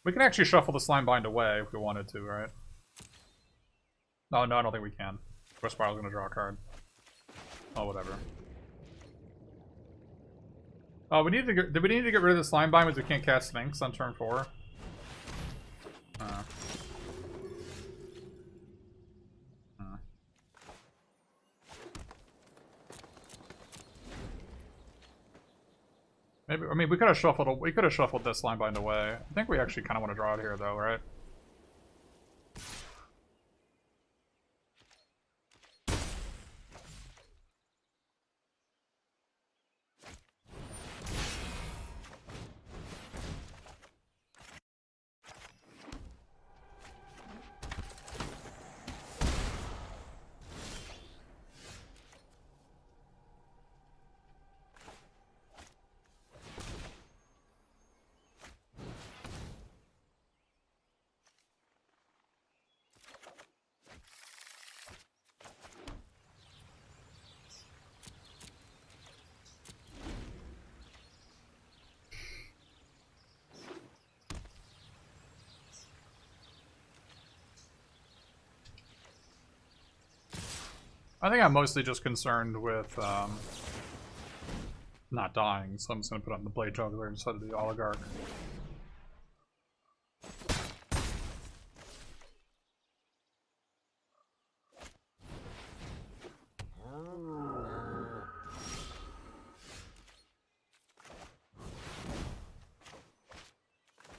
We can actually shuffle the Slime Bind away if we wanted to, right? No, I don't think we can. Growth Spiral's gonna draw a card. Oh, whatever. Oh, did we need to get rid of the Slime Bind because we can't cast Sphinx on turn 4? Maybe, I mean, we could have shuffled this Slime Bind away. I think we actually kind of want to draw it here, though, right? I think I'm mostly just concerned with not dying, so I'm just going to put on the Blade Juggler instead of the Oligarch.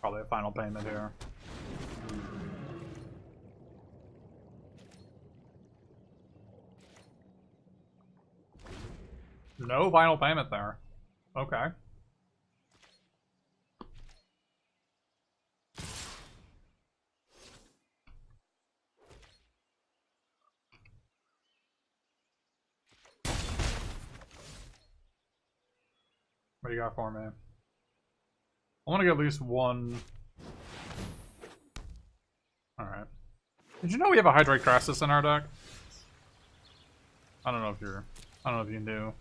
Probably a final payment here. No final payment there. Okay. What do you got for me? I want to get at least one. Alright. Did you know we have a Hydroid Crassus in our deck? I don't know if you're... I don't know if you knew.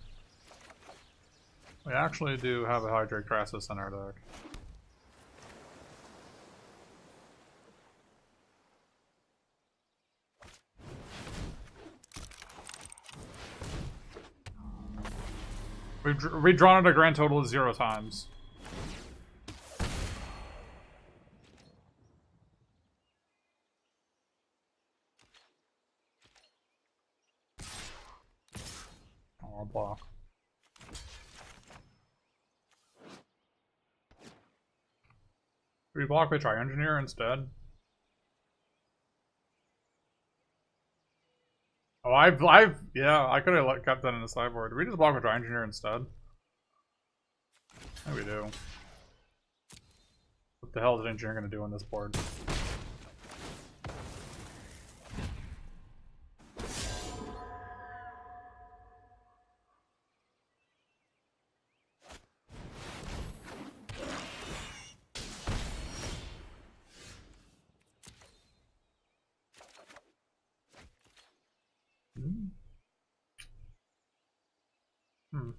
We actually do have a Hydrate Crassus in our deck. We've drawn it a grand total of 0 times. Oh, I'll block. We block with Tri-Engineer instead. Oh, yeah, I could have kept that in the sideboard. We just block with Tri-Engineer instead. Yeah, we do. What the hell is Engineer gonna do on this board? Hmm.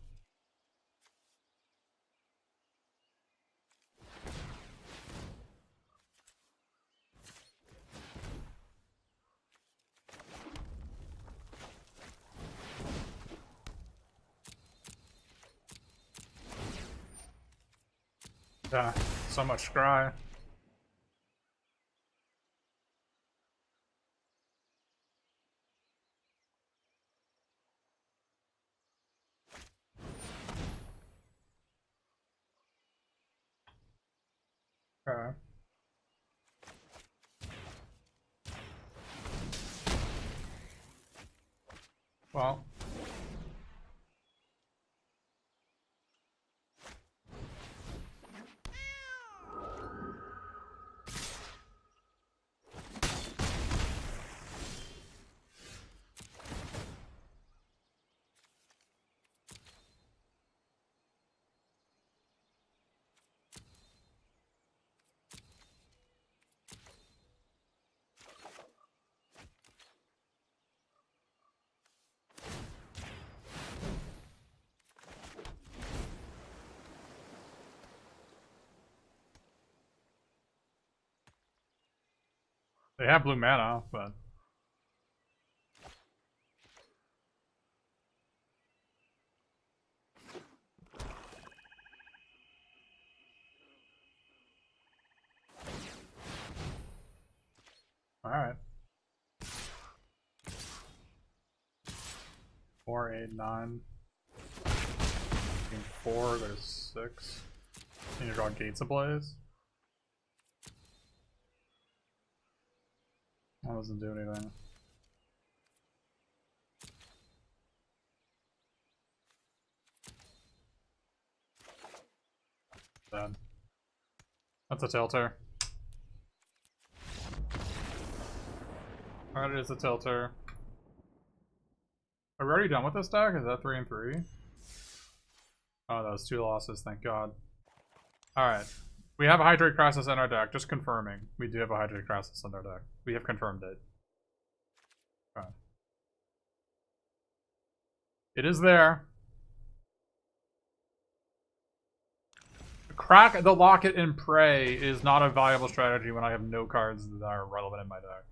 Yeah, so much scry. Okay. Well. They have blue mana, but... Alright. 4, 8, 9. 4, go to 6. Can you draw Gates Ablaze? That doesn't do anything. Dead. That's a Tilter. Alright, it is a Tilter. Are we already done with this deck? Is that 3 and 3? Oh, that was 2 losses, thank god. Alright. We have a Hydrate Crassus in our deck, just confirming. We do have a Hydrate Crassus in our deck. We have confirmed it. Okay. It is there. Crack the Locket and Pray is not a viable strategy when I have no cards that are relevant in my deck.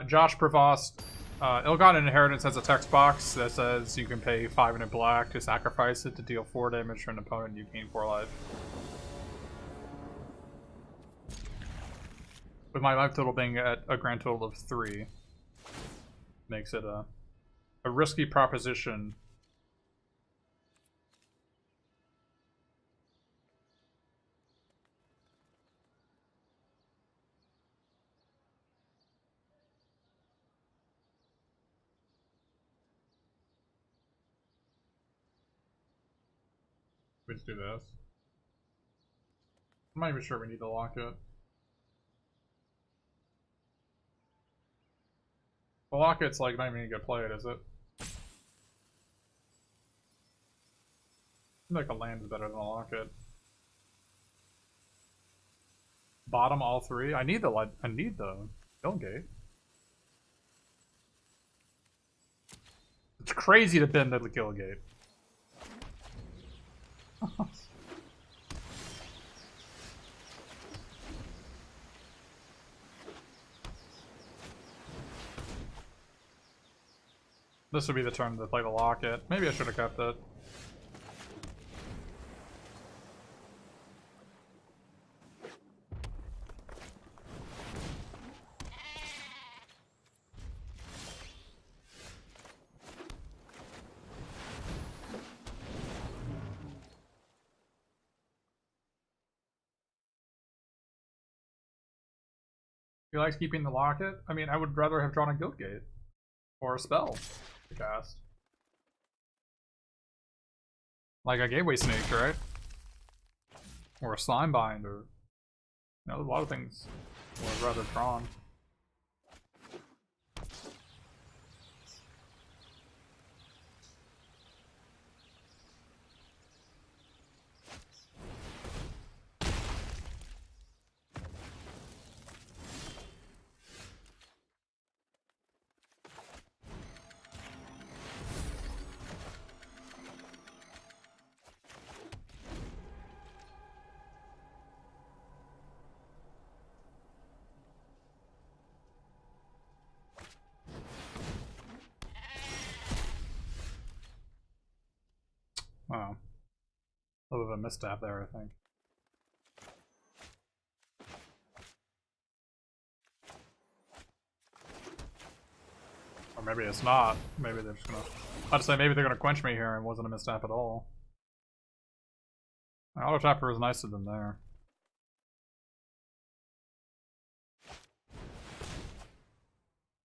Josh Prevost, Ill-Gotten Inheritance has a text box that says you can pay 5 and a black to sacrifice it to deal 4 damage to an opponent and you gain 4 life. With my life total being at a grand total of 3, makes it a risky proposition. We just do this. I'm not even sure we need to lock it. The Locket's like not even a good play it, is it? Seems like a land is better than a locket. Bottom all three. I need the Guildgate. It's crazy to bend the Guildgate. This would be the turn to play the locket. Maybe I should have kept it. He likes keeping the locket? I mean, I would rather have drawn a Guildgate. Or a spell to cast. Like a Gateway Snake, right? Or a Slimebind, or... You know, there's a lot of things I would rather drawn. Wow. A little bit of a misstep there, I think. Or maybe it's not. Maybe they're just gonna... I'd say maybe they're gonna quench me here and it wasn't a misstep at all. My auto tapper is nicer than there.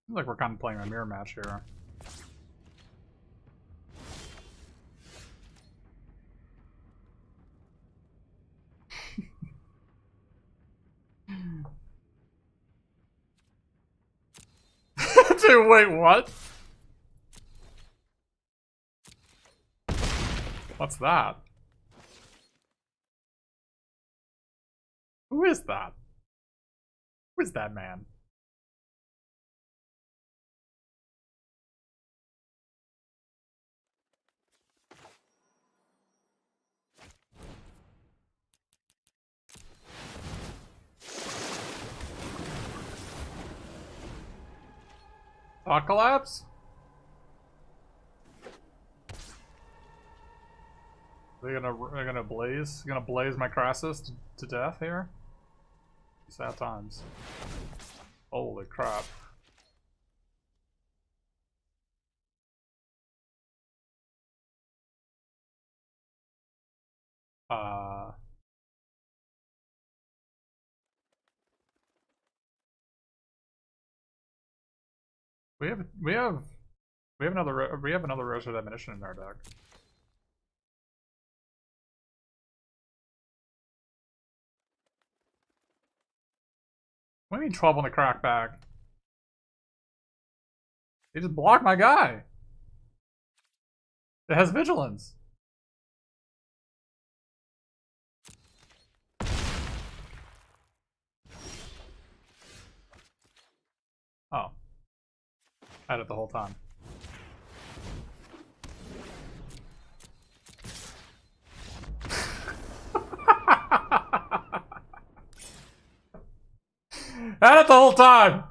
Seems like we're kind of playing a mirror match here. Dude, wait, what? What's that? Who is that? Who is that man? Thought collapse? They're gonna blaze my Crassus to death here? Sad times. Holy crap. We have another Rosa of Admonition in our deck. What do you mean 12 on the crackback? They just blocked my guy. It has vigilance. Oh. Had it the whole time. Had it the whole time!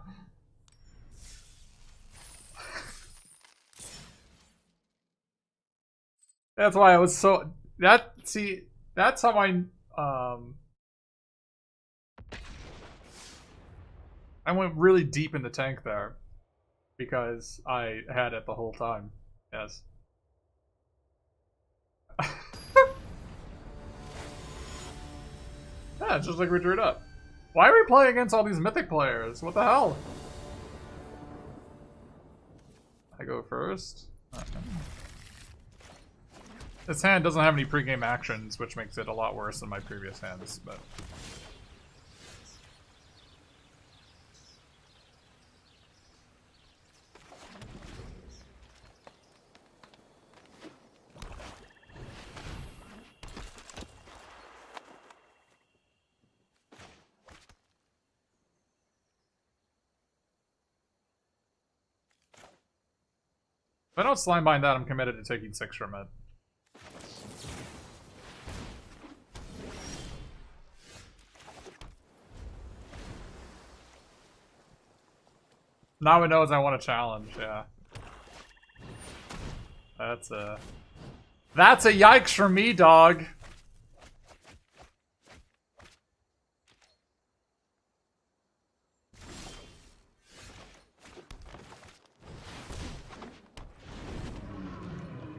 That's why I was so... See, that's how I went really deep in the tank there. Because I had it the whole time. Yes. Yeah, just like we drew it up. Why are we playing against all these mythic players? What the hell? I go first. Okay. This hand doesn't have any pregame actions, which makes it a lot worse than my previous hands, but... If I don't slime bind that, I'm committed to taking 6 from it. Now it knows I want a challenge, yeah. That's a yikes for me, dog.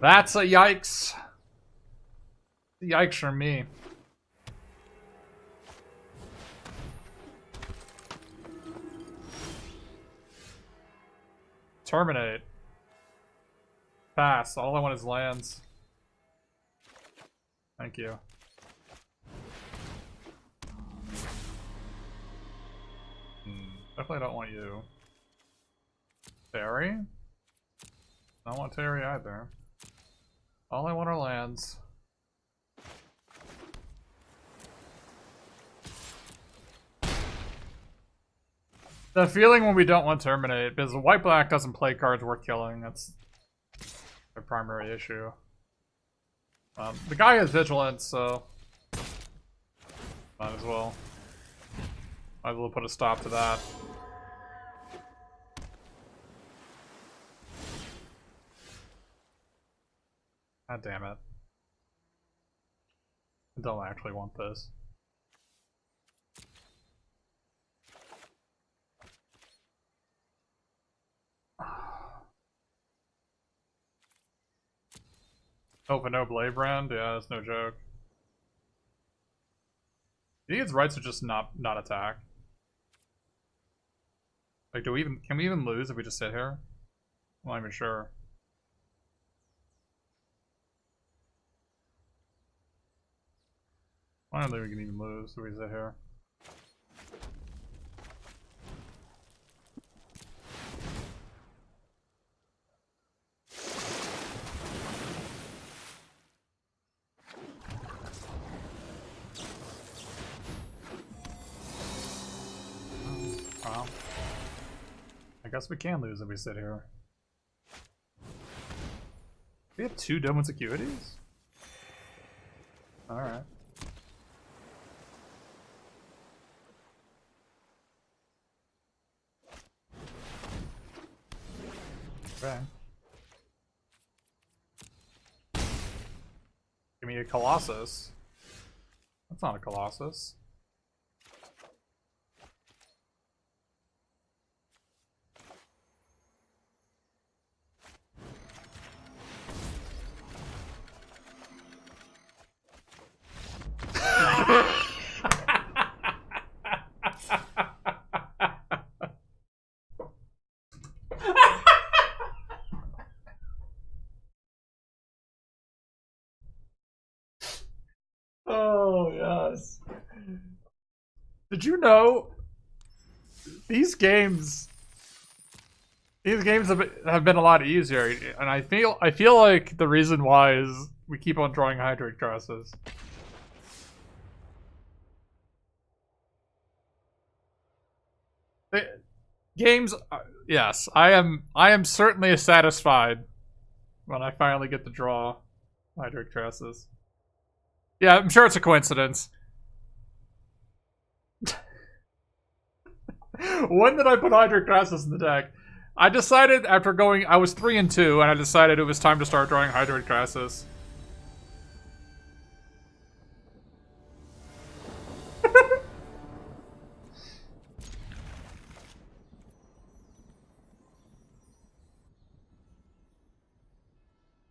That's a yikes. Yikes for me. Terminate. Pass. All I want is lands. Thank you. Definitely don't want you. Terry? Don't want Terry either. All I want are lands. The feeling when we don't want Terminate, because white-black doesn't play cards worth killing, that's the primary issue. The guy has Vigilance, so might as well. Might as well put a stop to that. God damn it. I don't actually want this. Oh, but no Blade Brand? Yeah, that's no joke. I think its rights to just not attack. Like, can we even lose if we just sit here? I'm not even sure. I don't think we can even lose if we sit here. Well, I guess we can lose if we sit here. We have 2 Domin's Acuities? Alright. Okay. Give me a Colossus. That's not a Colossus. Oh, yes. Did you know these games have been a lot easier, and I feel like the reason why is we keep on drawing Hydrate Crosses. Games, yes, I am certainly satisfied when I finally get to draw Hydrate Crosses. Yeah, I'm sure it's a coincidence. When did I put Hydrate Crosses in the deck? I decided after going, I was 3-2, and I decided it was time to start drawing Hydrate Crosses.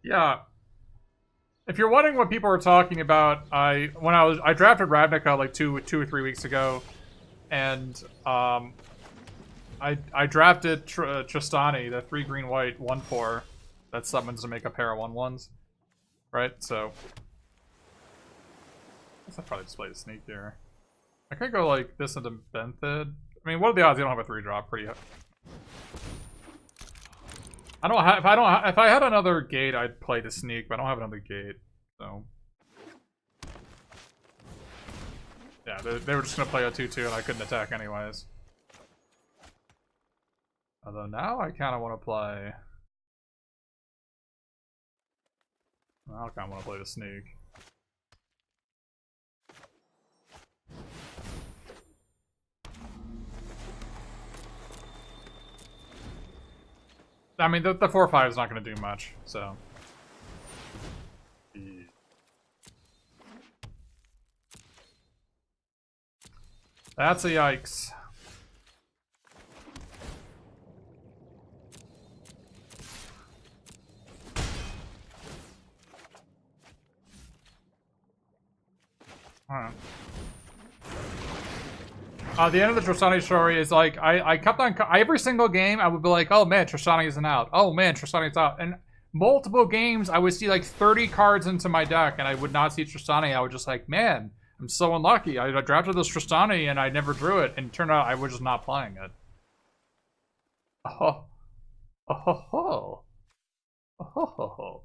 Yeah. If you're wondering what people are talking about, I drafted Ravnica like two or 3 weeks ago, and I drafted Tristani, the 3 green white 1/4 that summons to make a pair of 1/1s, right? So I guess I'll probably just play the sneak here. I could go like this into Benthid. I mean, what are the odds you don't have a 3-drop? Pretty high. I don't have, if I had another gate, I'd play the sneak, but I don't have another gate, so. Yeah, they were just gonna play a 2-2 and I couldn't attack anyways. Although now I kinda wanna play I kind of want to play the sneak. I mean, the 4-5 is not going to do much, so. That's a yikes. Alright. The end of the Trostani story is like, I kept on, every single game I would be like, oh man, Trostani isn't out. Oh man, Trostani's out. And multiple games I would see like 30 cards into my deck and I would not see Trostani. I would just like, man, I'm so unlucky. I drafted this Trostani and I never drew it. And it turned out I was just not playing it. Oh. Oh ho ho. Oh ho ho ho.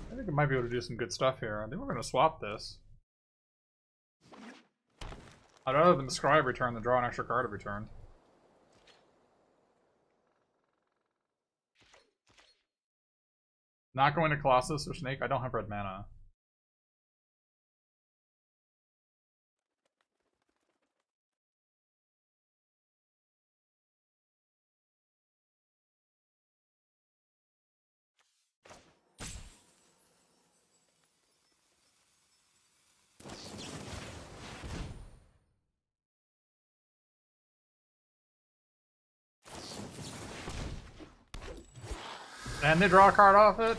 I think I might be able to do some good stuff here. I think we're going to swap this. I'd rather than the Scribe return than draw an extra card every turn. Not going to Colossus or Snake. I don't have red mana. And they draw a card off it?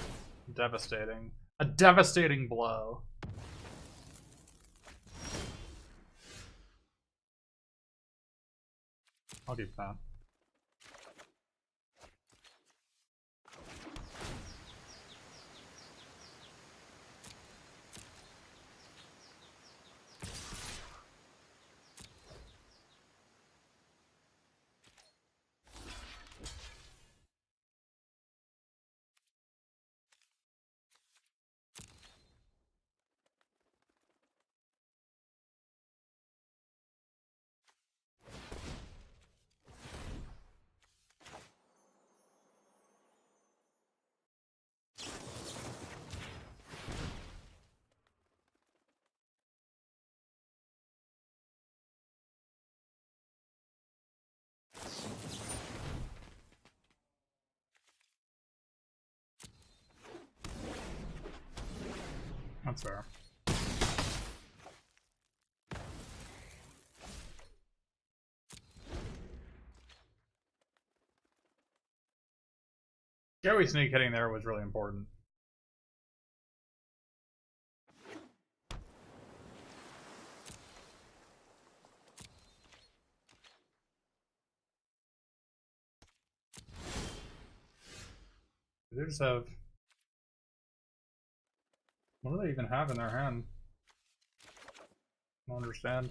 Devastating. A devastating blow. I'll keep that. That's fair. Joey Sneak hitting there was really important. They just have... What do they even have in their hand? I don't understand.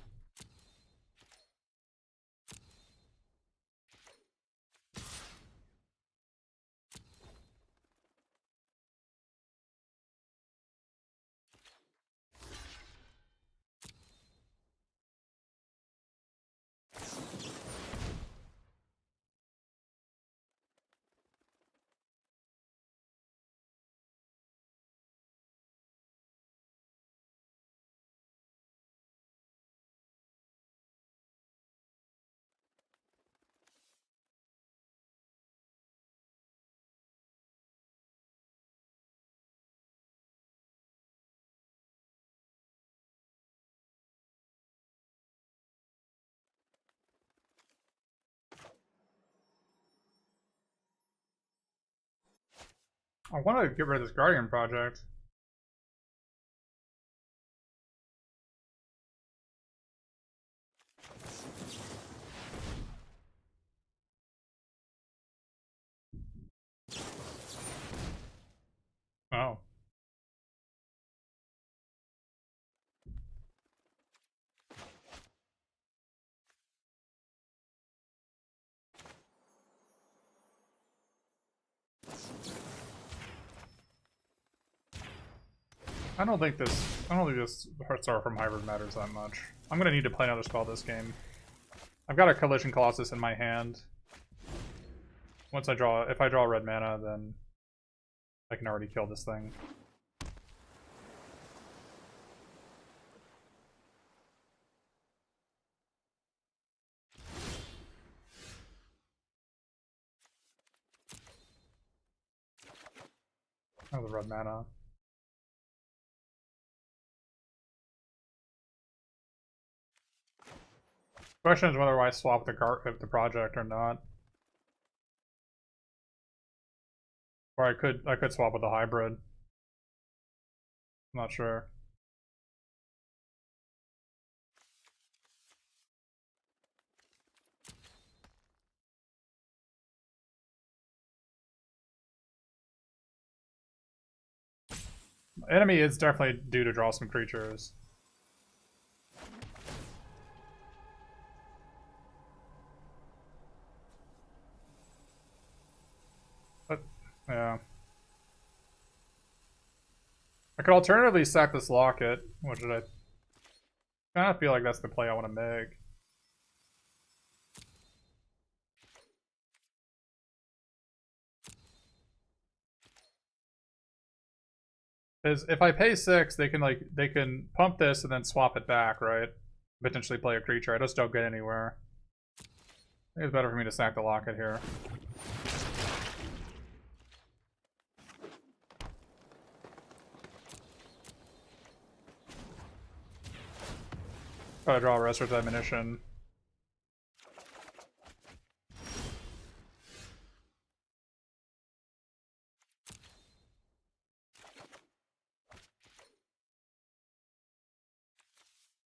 I want to get rid of this Guardian project. I don't think this Star from Hybrid matters that much. I'm gonna need to play another spell this game. I've got a Collision Colossus in my hand. Once if I draw red mana, then I can already kill this thing. Oh, the red mana. Question is whether I swap the project or not. Or I could swap with the hybrid. I'm not sure. Enemy is definitely due to draw some creatures. But, yeah. I could alternatively sack this locket, which I kind of feel like that's the play I want to make. Because if I pay 6, they can pump this and then swap it back, right? Potentially play a creature. I just don't get anywhere. I think it's better for me to sack the locket here. Try to draw a Restorative Admonition.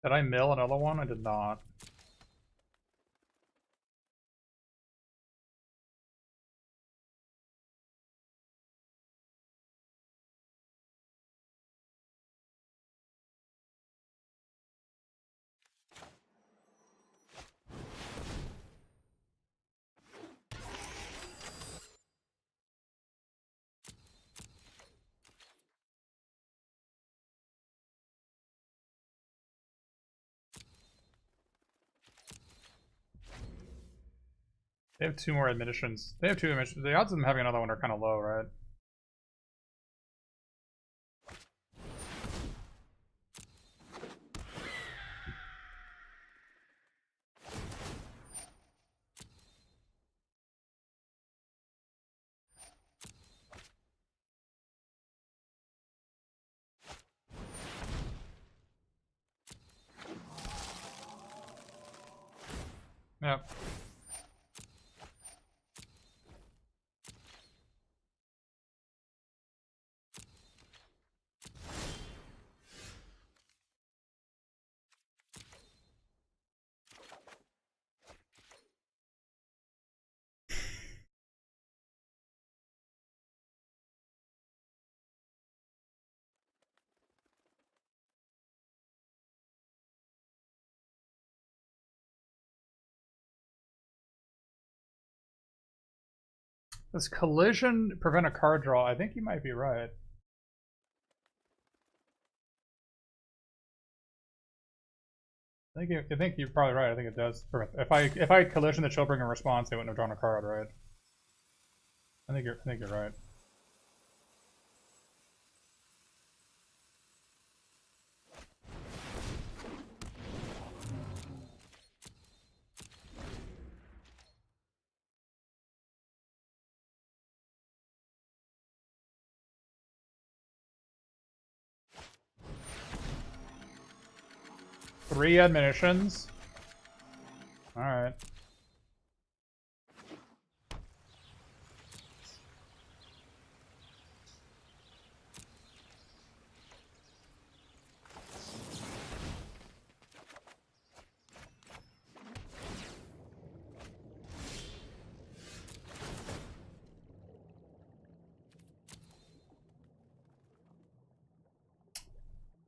Did I mill another one? I did not. They have 2 more admonitions. They have 2 admonitions. The odds of them having another one are kind of low, right? Yep. Does collision prevent a card draw? I think you might be right. I think you're probably right. I think it does. If I collision the Chillbringer response, they wouldn't have drawn a card, right? I think you're right. Three admonitions. All right.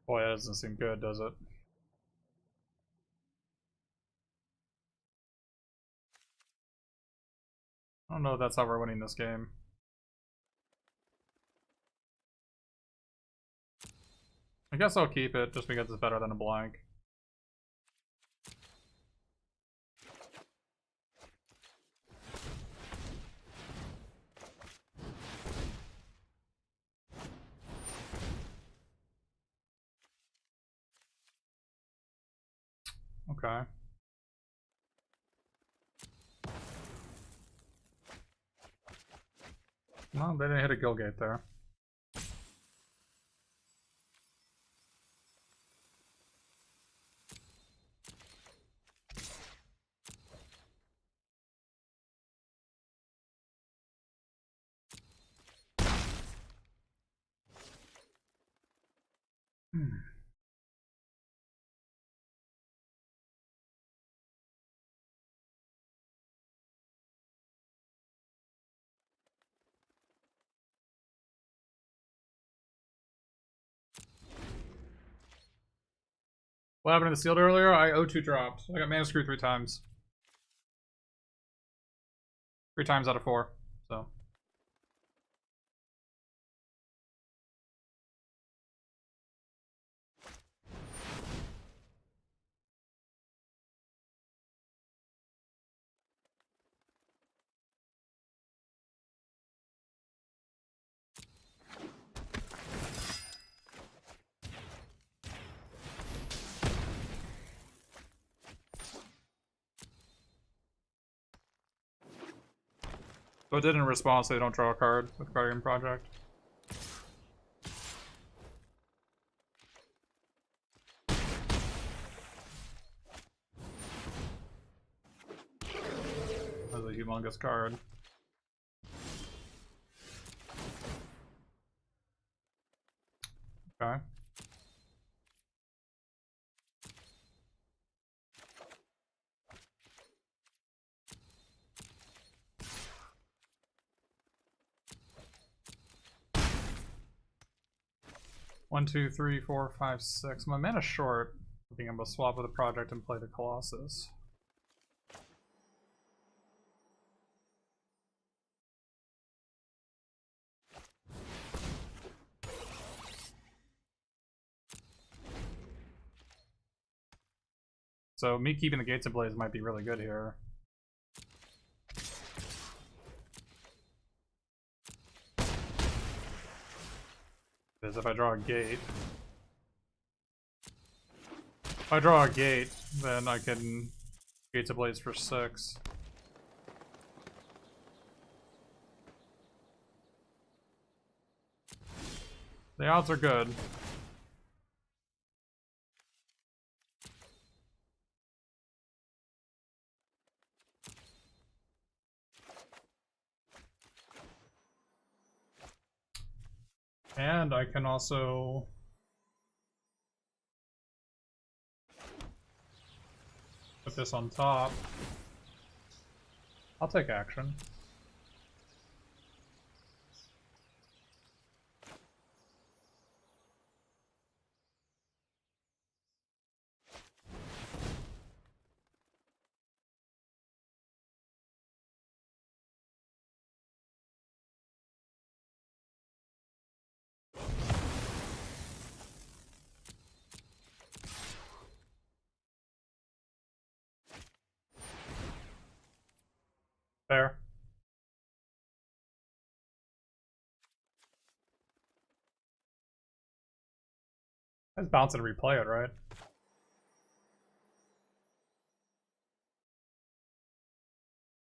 Boy, that doesn't seem good, does it? I don't know if that's how we're winning this game. I guess I'll keep it just because it's better than a blank. Okay. Well, they didn't hit a Guild Gate there. What happened to the sealed earlier? I O2 dropped. I got mana screwed 3 times. 3 times out of 4, so. So it didn't respond, so they don't draw a card with Guardian Project. That's a humongous card. Okay. One, two, three, four, five, six. My mana short. I think I'm gonna swap with the project and play the Colossus. So me keeping the Gates Ablaze might be really good here. Because if I draw a gate, then I can Gates Ablaze for 6. The odds are good. And I can also put this on top. I'll take action. Fair. Let's bounce it and replay it, right?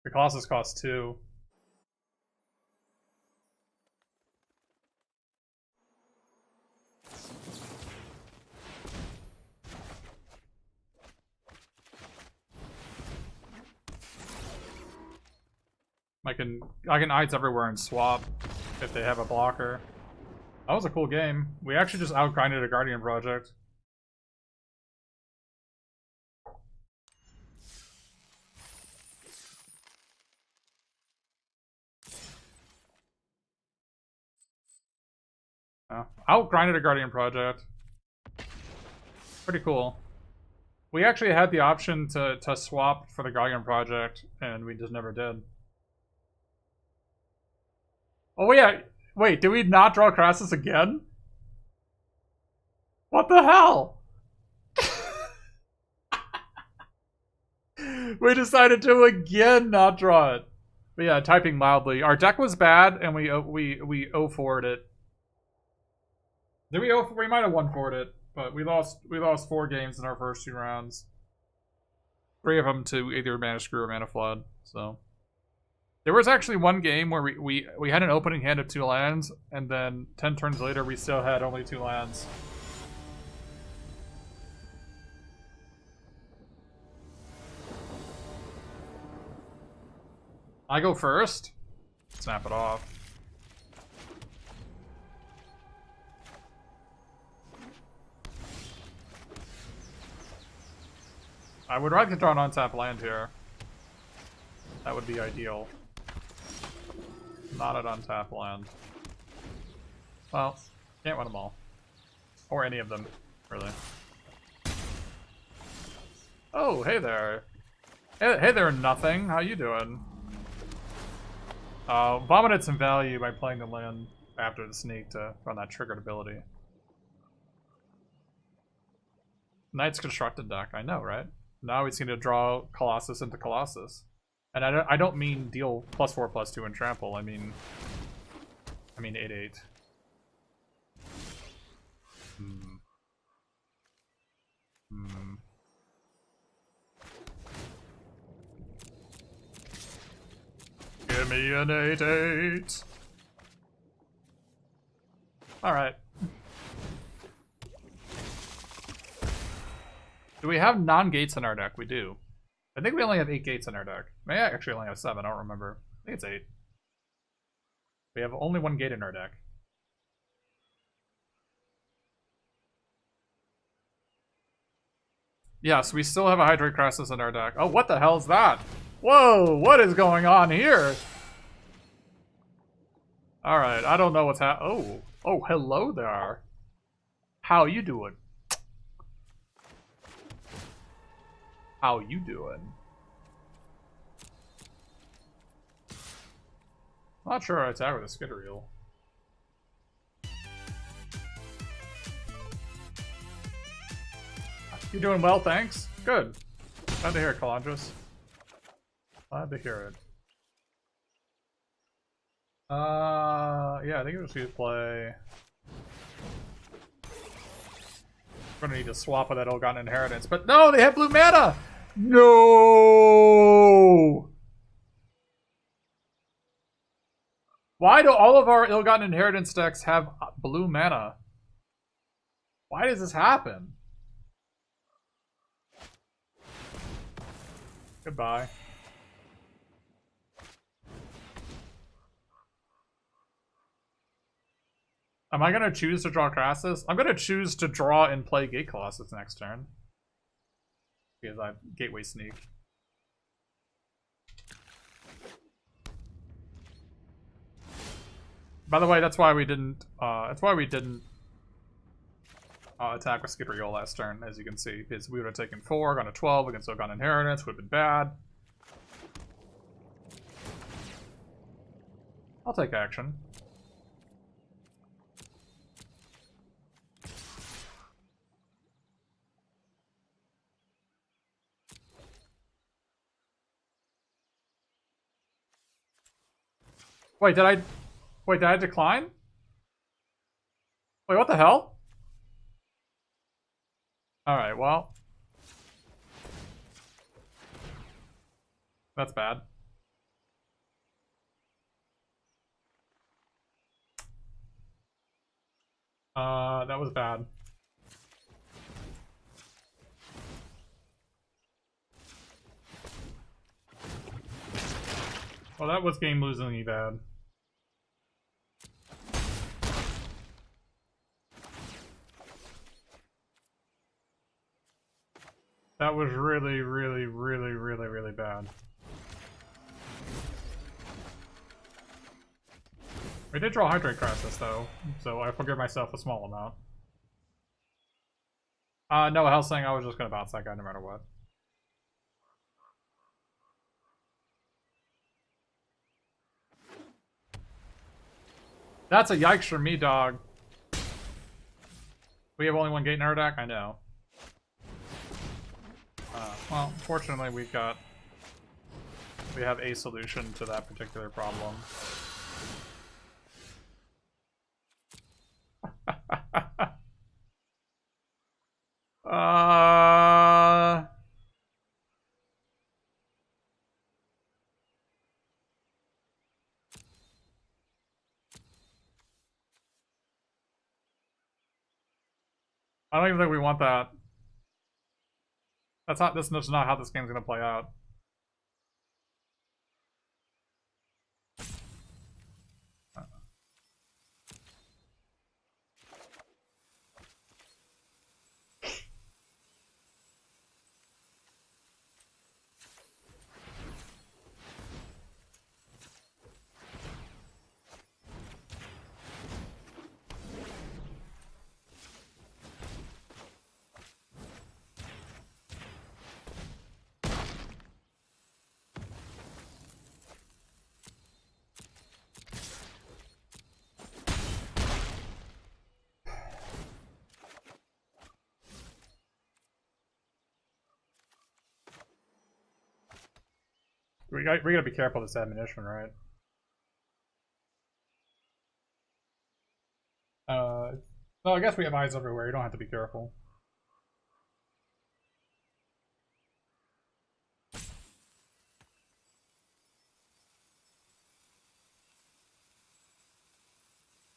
The Colossus costs 2. I can Ides everywhere and swap if they have a blocker. That was a cool game. We actually just outgrinded a Guardian Project. Outgrinded a Guardian Project. Pretty cool. We actually had the option to swap for the Guardian Project, and we just never did. Oh yeah, wait, did we not draw Crassus again? What the hell? We decided to again not draw it. But yeah, typing mildly. Our deck was bad, and we 0-4'd it. Did we 0-4? We might have 1-4'd it, but we lost 4 games in our first 2 rounds. 3 of them to either Mana Screw or Mana Flood. So there was actually one game where we had an opening hand of 2 lands, and then 10 turns later we still had only 2 lands. I go first. Snap it off. I would like to draw an untap land here. That would be ideal. Not an untap land. Well, can't win them all. Or any of them, really. Oh, hey there. Hey there, nothing. How you doing? Vomited some value by playing the land after the sneak to run that triggered ability. Knight's constructed deck, I know, right? Now he's going to draw Colossus into Colossus. And I don't mean deal +4/+2 and trample, I mean 8/8. Give me an 8/8. Alright. Do we have non-gates in our deck? We do. I think we only have 8 gates in our deck. Maybe I actually only have 7, I don't remember. I think it's 8. We have only 1 gate in our deck. Yes, we still have a Hydrate Crassus in our deck. Oh, what the hell is that? Whoa, what is going on here? Alright, I don't know what's oh, hello there. How you doing? How you doing? Not sure I attack with a Skittereel. You doing well, thanks. Good. Glad to hear it, Calandris. Glad to hear it. Yeah, I think we're just gonna play. We're gonna need to swap with that Ill-Gotten Inheritance, but no, they have blue mana! No! Why do all of our Ill-Gotten Inheritance decks have blue mana? Why does this happen? Goodbye. Am I gonna choose to draw Crassus? I'm gonna choose to draw and play Gate Colossus next turn. Because I have Gateway Sneak. By the way, that's why we didn't attack with Skittereel last turn, as you can see, because we would have taken 4, gone to 12 against Ill-Gotten Inheritance, would have been bad. I'll take action. Wait, did I decline? Wait, what the hell? Alright, well. That's bad. That was bad. Well, that was game-losingly bad. That was really, really, really, really, really bad. I did draw Hydrate Crassus, though, so I forgive myself a small amount. No, Hellsing, I was just gonna bounce that guy no matter what. That's a yikes for me, dog. We have only one gate in our deck? I know. Well, fortunately we have a solution to that particular problem. I don't even think we want that. This is not how this game's gonna play out. We gotta be careful with this ammunition, right? No, I guess we have eyes everywhere. You don't have to be careful.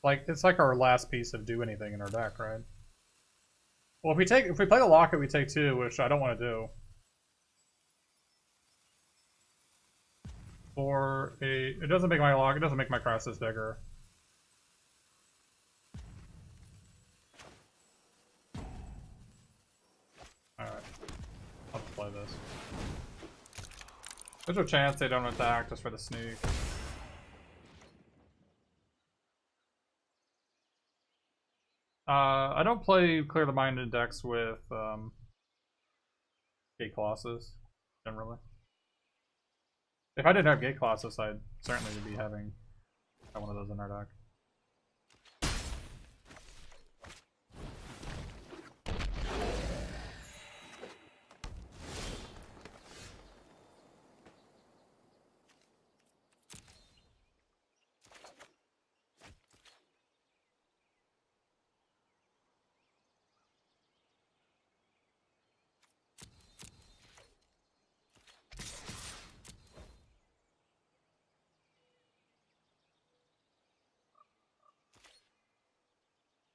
Like, it's like our last piece of do anything in our deck, right? Well, if we play the Locket, we take 2, which I don't want to do. It doesn't make my Locket, it doesn't make my Crassus bigger. Alright. I'll just play this. There's a chance they don't attack just for the sneak. I don't play Clear the Mind in decks with Gate Colossus, generally. If I didn't have Gate Colossus, I'd certainly be having one of those in our deck.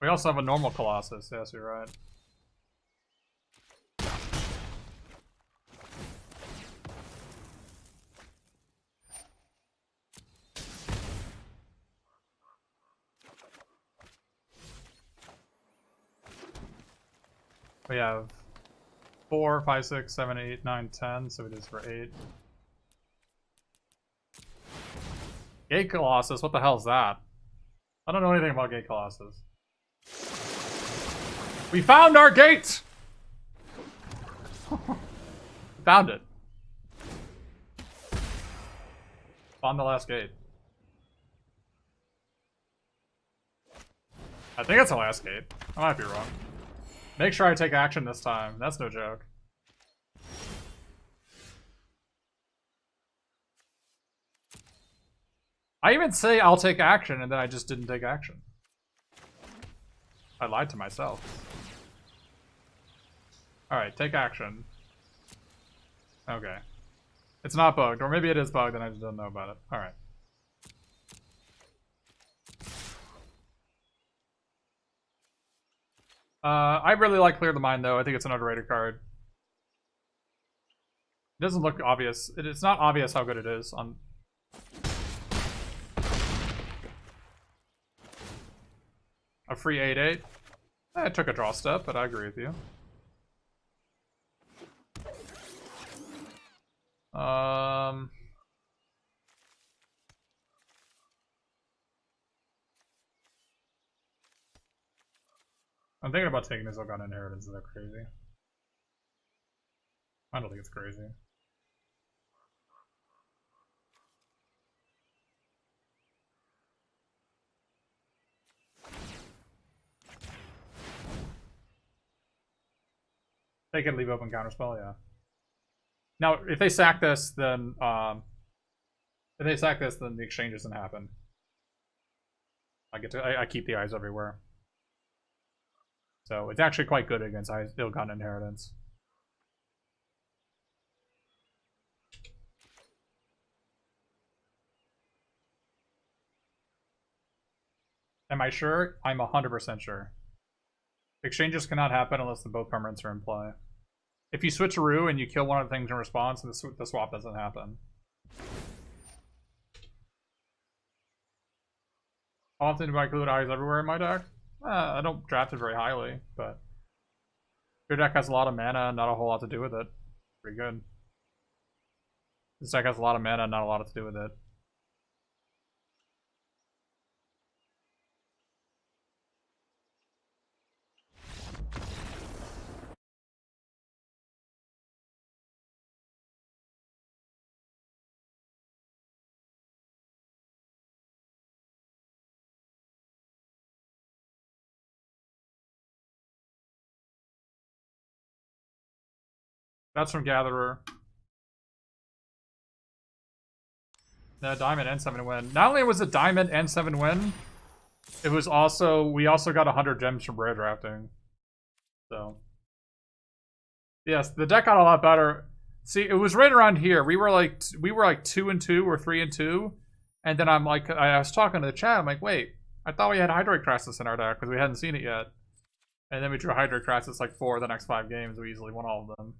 We also have a normal Colossus, yes, you're right. We have 4, 5, 6, 7, 8, 9, 10, so it is for 8. Gate Colossus, what the hell is that? I don't know anything about Gate Colossus. We found our gate! Found it. Found the last gate. I think it's the last gate. I might be wrong. Make sure I take action this time. That's no joke. I even say I'll take action, and then I just didn't take action. I lied to myself. Alright, take action. Okay. It's not bugged, or maybe it is bugged and I just don't know about it. Alright. I really like Clear the Mind, though. I think it's an underrated card. It doesn't look obvious. It's not obvious how good it is on... A free 8/8. I took a draw step, but I agree with you. I'm thinking about taking this Ilgana Inheritance. Is that crazy? I don't think it's crazy. They can leave open counterspell, yeah. Now, if they sack this, then the exchange doesn't happen. I keep the eyes everywhere. So it's actually quite good against ill-gotten inheritance. Am I sure? I'm 100% sure. Exchanges cannot happen unless the both permanents are in play. If you switch a Rue and you kill one of the things in response, the swap doesn't happen. How often do I include eyes everywhere in my deck? I don't draft it very highly, but your deck has a lot of mana and not a whole lot to do with it. Pretty good. This deck has a lot of mana and not a lot to do with it. That's from Gatherer. The Diamond and 7 win. Not only was it Diamond and 7 win, it was also, we also got 100 gems from rare drafting. So, yes, the deck got a lot better. See, it was right around here. We were like 2-2 or 3-2, and then I'm like, I was talking to the chat. I'm like, wait, I thought we had Hydroid Krasis in our deck because we hadn't seen it yet. And then we drew Hydroid Krasis like 4 of the next 5 games. We easily won all of them.